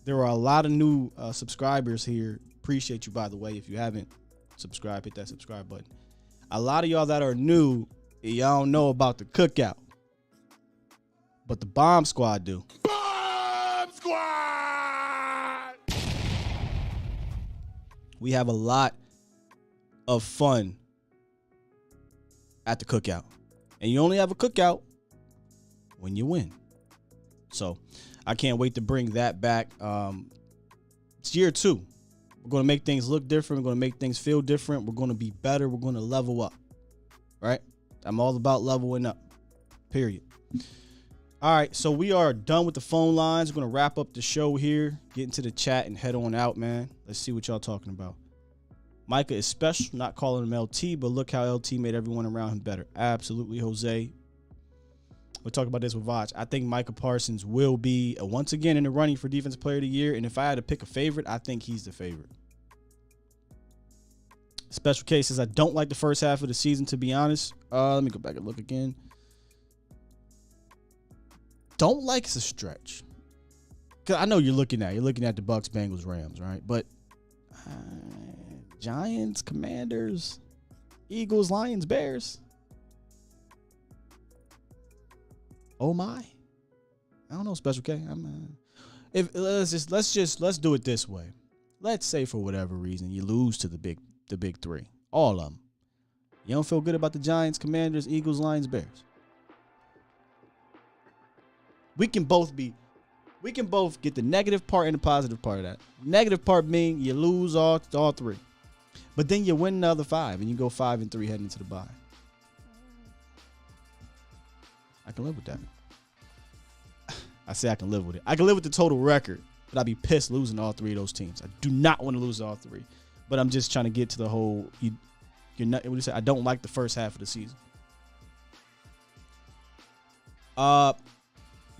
Speaker 4: There are a lot of new subscribers here. Appreciate you, by the way. If you haven't subscribed, hit that subscribe button. A lot of y'all that are new, y'all don't know about the cookout. But the Bomb Squad do.
Speaker 9: Bomb Squad!
Speaker 4: We have a lot of fun at the cookout. And you only have a cookout when you win. So I can't wait to bring that back. It's year 2. We're going to make things look different. We're going to make things feel different. We're going to be better. We're going to level up. Right? I'm all about leveling up. Period. All right, so we are done with the phone lines. We're going to wrap up the show here, get into the chat, and head on out, man. Let's see what y'all talking about. Micah is special, not calling him LT, but look how LT made everyone around him better. Absolutely, Jose. We'll talk about this with Vach. I think Micah Parsons will be once again in the running for Defensive Player of the Year. And if I had to pick a favorite, I think he's the favorite. Special cases, I don't like the first half of the season, to be honest. Let me go back and look again. Don't like it's a stretch. Cause I know you're looking at the Bucks, Bengals, Rams, right? But Giants, Commanders, Eagles, Lions, Bears. Oh my! I don't know, Special K. Let's do it this way. Let's say for whatever reason you lose to the big three, all of them. You don't feel good about the Giants, Commanders, Eagles, Lions, Bears. We can both get the negative part and the positive part of that. Negative part being you lose all three, but then you win another 5 and you go 5-3 heading into the bye. I can live with that. I say I can live with it. I can live with the total record, but I'd be pissed losing all 3 of those teams. I do not want to lose all 3, but I'm just trying to get to the whole. You're not. What do you say? I don't like the first half of the season.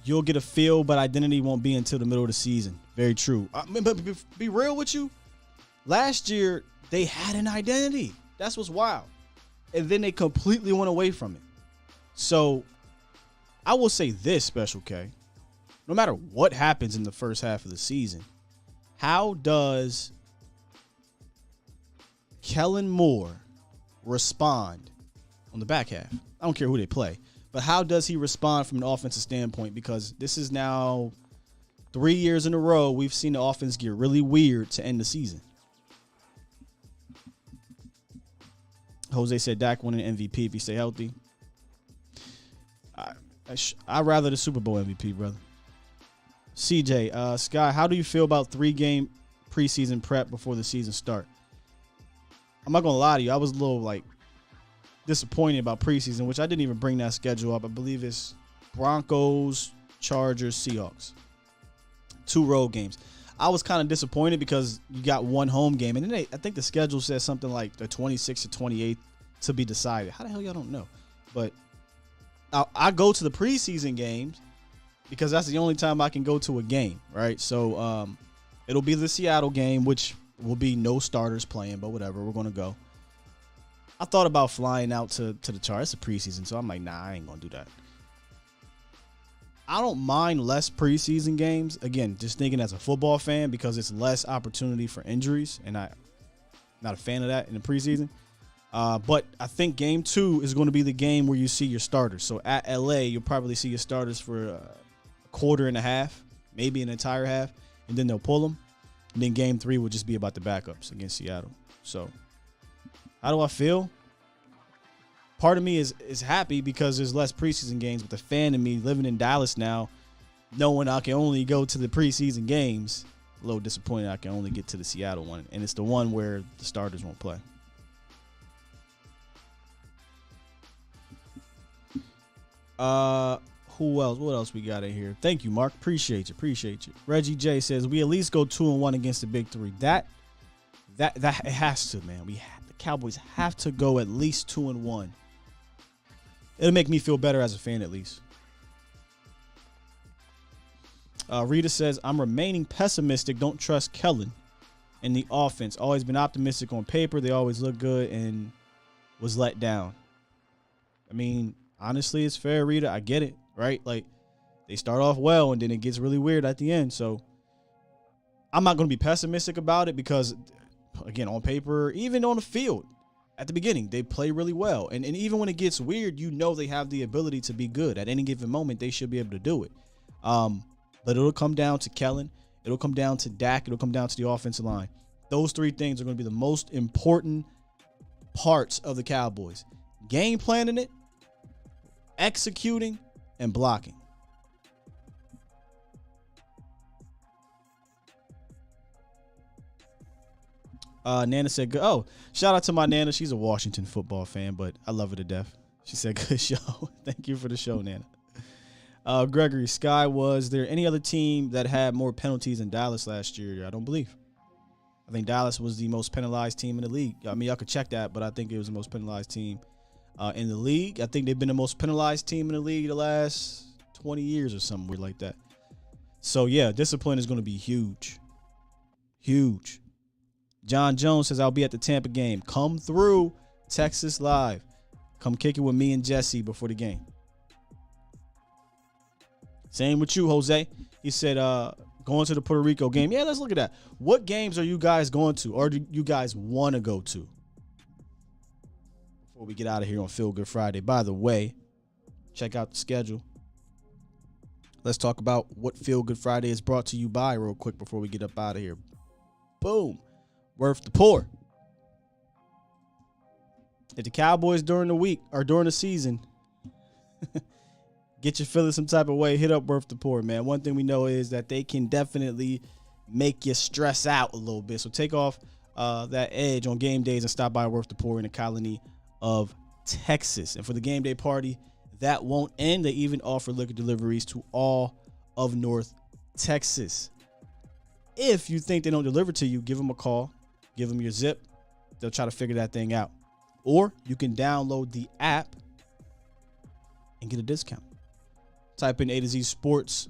Speaker 4: You'll get a feel, but identity won't be until the middle of the season. Very true. But be real with you. Last year they had an identity. That's what's wild, and then they completely went away from it. So I will say this, Special K. No matter what happens in the first half of the season, how does Kellen Moore respond on the back half? I don't care who they play, but how does he respond from an offensive standpoint? Because this is now 3 years in a row we've seen the offense get really weird to end the season. Jose said Dak winning MVP if he stay healthy. I'd rather the Super Bowl MVP, brother. CJ, Sky, how do you feel about 3-game preseason prep before the season start? I'm not going to lie to you. I was a little, disappointed about preseason, which I didn't even bring that schedule up. I believe it's Broncos, Chargers, Seahawks. 2 road games. I was kind of disappointed because you got 1 home game. And then I think the schedule says something like the 26th to 28th to be decided. How the hell y'all don't know? But I go to the preseason games because that's the only time I can go to a game, right? So it'll be the Seattle game, which will be no starters playing, but whatever, we're going to go. I thought about flying out to the Chargers. It's a preseason, so I'm like, nah, I ain't going to do that. I don't mind less preseason games. Again, just thinking as a football fan because it's less opportunity for injuries, and I'm not a fan of that in the preseason. But I think game 2 is going to be the game where you see your starters. So at LA, you'll probably see your starters for a quarter and a half, maybe an entire half, and then they'll pull them. And then game 3 will just be about the backups against Seattle. So how do I feel? Part of me is happy because there's less preseason games, but the fan in me living in Dallas now, knowing I can only go to the preseason games, a little disappointed I can only get to the Seattle one. And it's the one where the starters won't play. Who else? What else we got in here? Thank you, Mark. Appreciate you. Reggie J says we at least go 2-1 against the big 3. That it has to, man. The Cowboys have to go at least 2-1. It'll make me feel better as a fan, at least. Rita says I'm remaining pessimistic. Don't trust Kellen in the offense. Always been optimistic on paper. They always look good and was let down. I mean, honestly, it's fair, Rita. I get it, right? Like, they start off well, and then it gets really weird at the end. So I'm not going to be pessimistic about it because, again, on paper, even on the field, at the beginning, they play really well. And even when it gets weird, you know they have the ability to be good. At any given moment, they should be able to do it. But it'll come down to Kellen. It'll come down to Dak. It'll come down to the offensive line. Those 3 things are going to be the most important parts of the Cowboys. Game planning it, executing, and blocking. Nana said, good. Oh, shout out to my Nana. She's a Washington football fan, but I love her to death. She said, good show. Thank you for the show, Nana. Gregory, Sky, was there any other team that had more penalties than Dallas last year? I don't believe. I think Dallas was the most penalized team in the league. I mean, y'all could check that, but I think it was the most penalized team in the league. I think they've been the most penalized team in the league the last 20 years or something weird like that. So, yeah, discipline is going to be huge. Huge. John Jones says, I'll be at the Tampa game. Come through Texas Live. Come kick it with me and Jesse before the game. Same with you, Jose. He said, going to the Puerto Rico game. Yeah, let's look at that. What games are you guys going to, or do you guys want to go to? Before we get out of here on Feel Good Friday. By the way, check out the schedule. Let's talk about what Feel Good Friday is brought to you by real quick before we get up out of here. Boom. Worth the pour. If the Cowboys during the week or during the season get you feeling some type of way, hit up Worth the Pour, man. One thing we know is that they can definitely make you stress out a little bit. So take off that edge on game days and stop by Worth the Pour in the colony of Texas. And for the game day party, that won't end. They even offer liquor deliveries to all of North Texas. If you think they don't deliver to you, give them a call. Give them your zip. They'll try to figure that thing out. Or you can download the app and get a discount. Type in A to Z Sports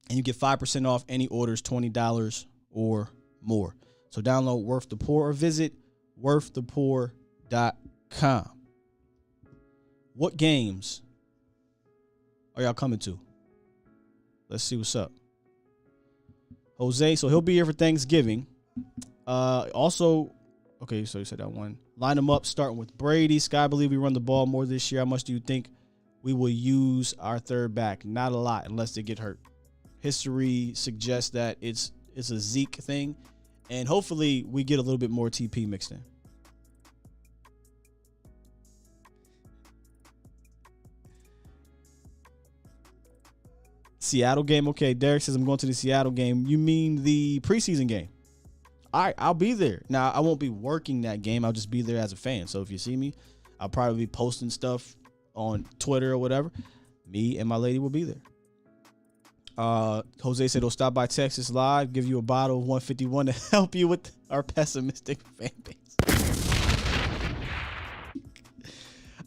Speaker 4: and you get 5% off any orders, $20 or more. So download Worth the Pour or visit worththepour.com. What games are y'all coming to? Let's see what's up. Jose, so he'll be here for Thanksgiving. Also, okay, so you said that one. Line them up, starting with Brady. Sky, believe we run the ball more this year. How much do you think we will use our third back? Not a lot, unless they get hurt. History suggests that it's a Zeke thing, and hopefully we get a little bit more TP mixed in. Seattle game. Okay, Derek says I'm going to the Seattle game. You mean the preseason game? All right, I'll be there. Now, I won't be working that game. I'll just be there as a fan. So if you see me, I'll probably be posting stuff on Twitter or whatever. Me and my lady will be there. Jose said he'll stop by Texas Live, give you a bottle of 151 to help you with our pessimistic fan base.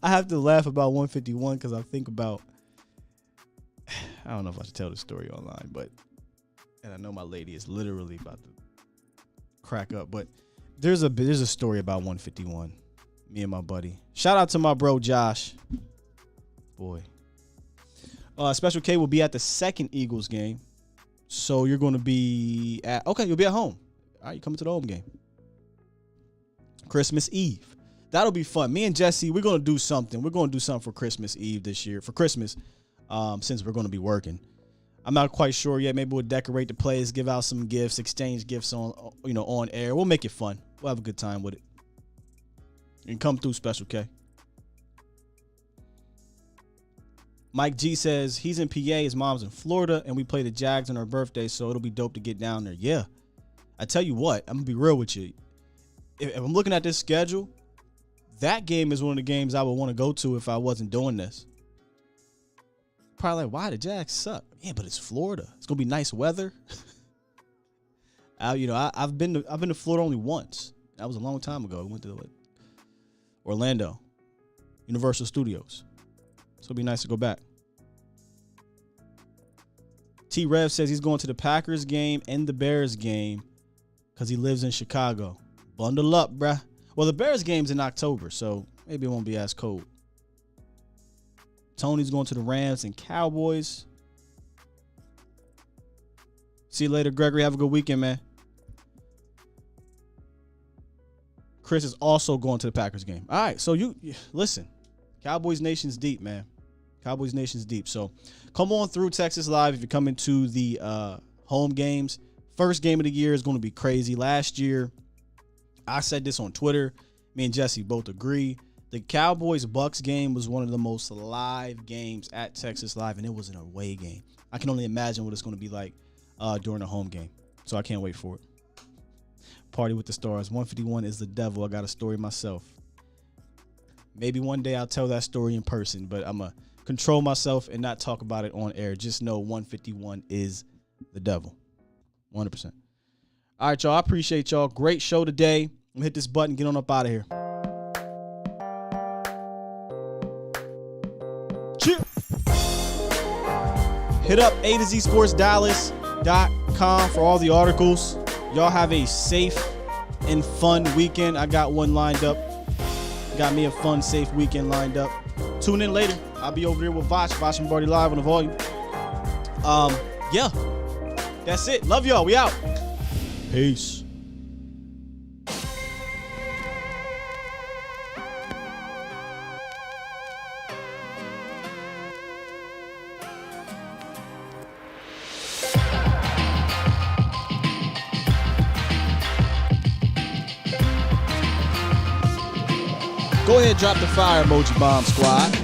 Speaker 4: I have to laugh about 151 because I think about, I don't know if I should tell the story online, and I know my lady is literally about to crack up, but there's a story about 151. Me and my buddy. Shout out to my bro Josh. Boy. Special K will be at the second Eagles game. So you're going to be you'll be at home. All right, you coming to the home game. Christmas Eve. That'll be fun. Me and Jesse, we're going to do something. We're going to do something for Christmas Eve this year. For Christmas, since we're going to be working. I'm not quite sure yet. Maybe we'll decorate the place, give out some gifts, exchange gifts on air. We'll make it fun. We'll have a good time with it. And come through, Special K. Mike G says he's in PA, his mom's in Florida, and we play the Jags on her birthday, so it'll be dope to get down there. Yeah. I tell you what, I'm going to be real with you. If I'm looking at this schedule, that game is one of the games I would want to go to if I wasn't doing this. Probably like, why the Jags suck? Yeah, but it's Florida. It's going to be nice weather. I've been to Florida only once. That was a long time ago. We went to Orlando, Universal Studios. So it'll be nice to go back. T-Rev says he's going to the Packers game and the Bears game because he lives in Chicago. Bundle up, bruh. Well, the Bears game's in October, so maybe it won't be as cold. Tony's going to the Rams and Cowboys. See you later, Gregory. Have a good weekend, man. Chris is also going to the Packers game. All right, so you listen. Cowboys Nation's deep, man. Cowboys Nation's deep. So come on through Texas Live if you're coming to the home games. First game of the year is going to be crazy. Last year, I said this on Twitter. Me and Jesse both agree. The Cowboys-Bucks game was one of the most live games at Texas Live, and it was an away game. I can only imagine what it's going to be like during a home game. So I can't wait for it. Party with the Stars. 151 is the devil. I got a story myself. Maybe one day I'll tell that story in person, but I'm going to control myself and not talk about it on air. Just know 151 is the devil. 100%. All right, y'all. I appreciate y'all. Great show today. I'm going to hit this button, get on up out of here. Cheer. Hit up A to Z Sports Dallas.com for all the articles. Y'all have a safe and fun weekend. I got one lined up. Got me a fun, safe weekend lined up. Tune in later. I'll be over there with Vosh and Barty Live on the volume. Yeah. That's it. Love y'all. We out. Peace. Go ahead, drop the fire emoji bomb, squad.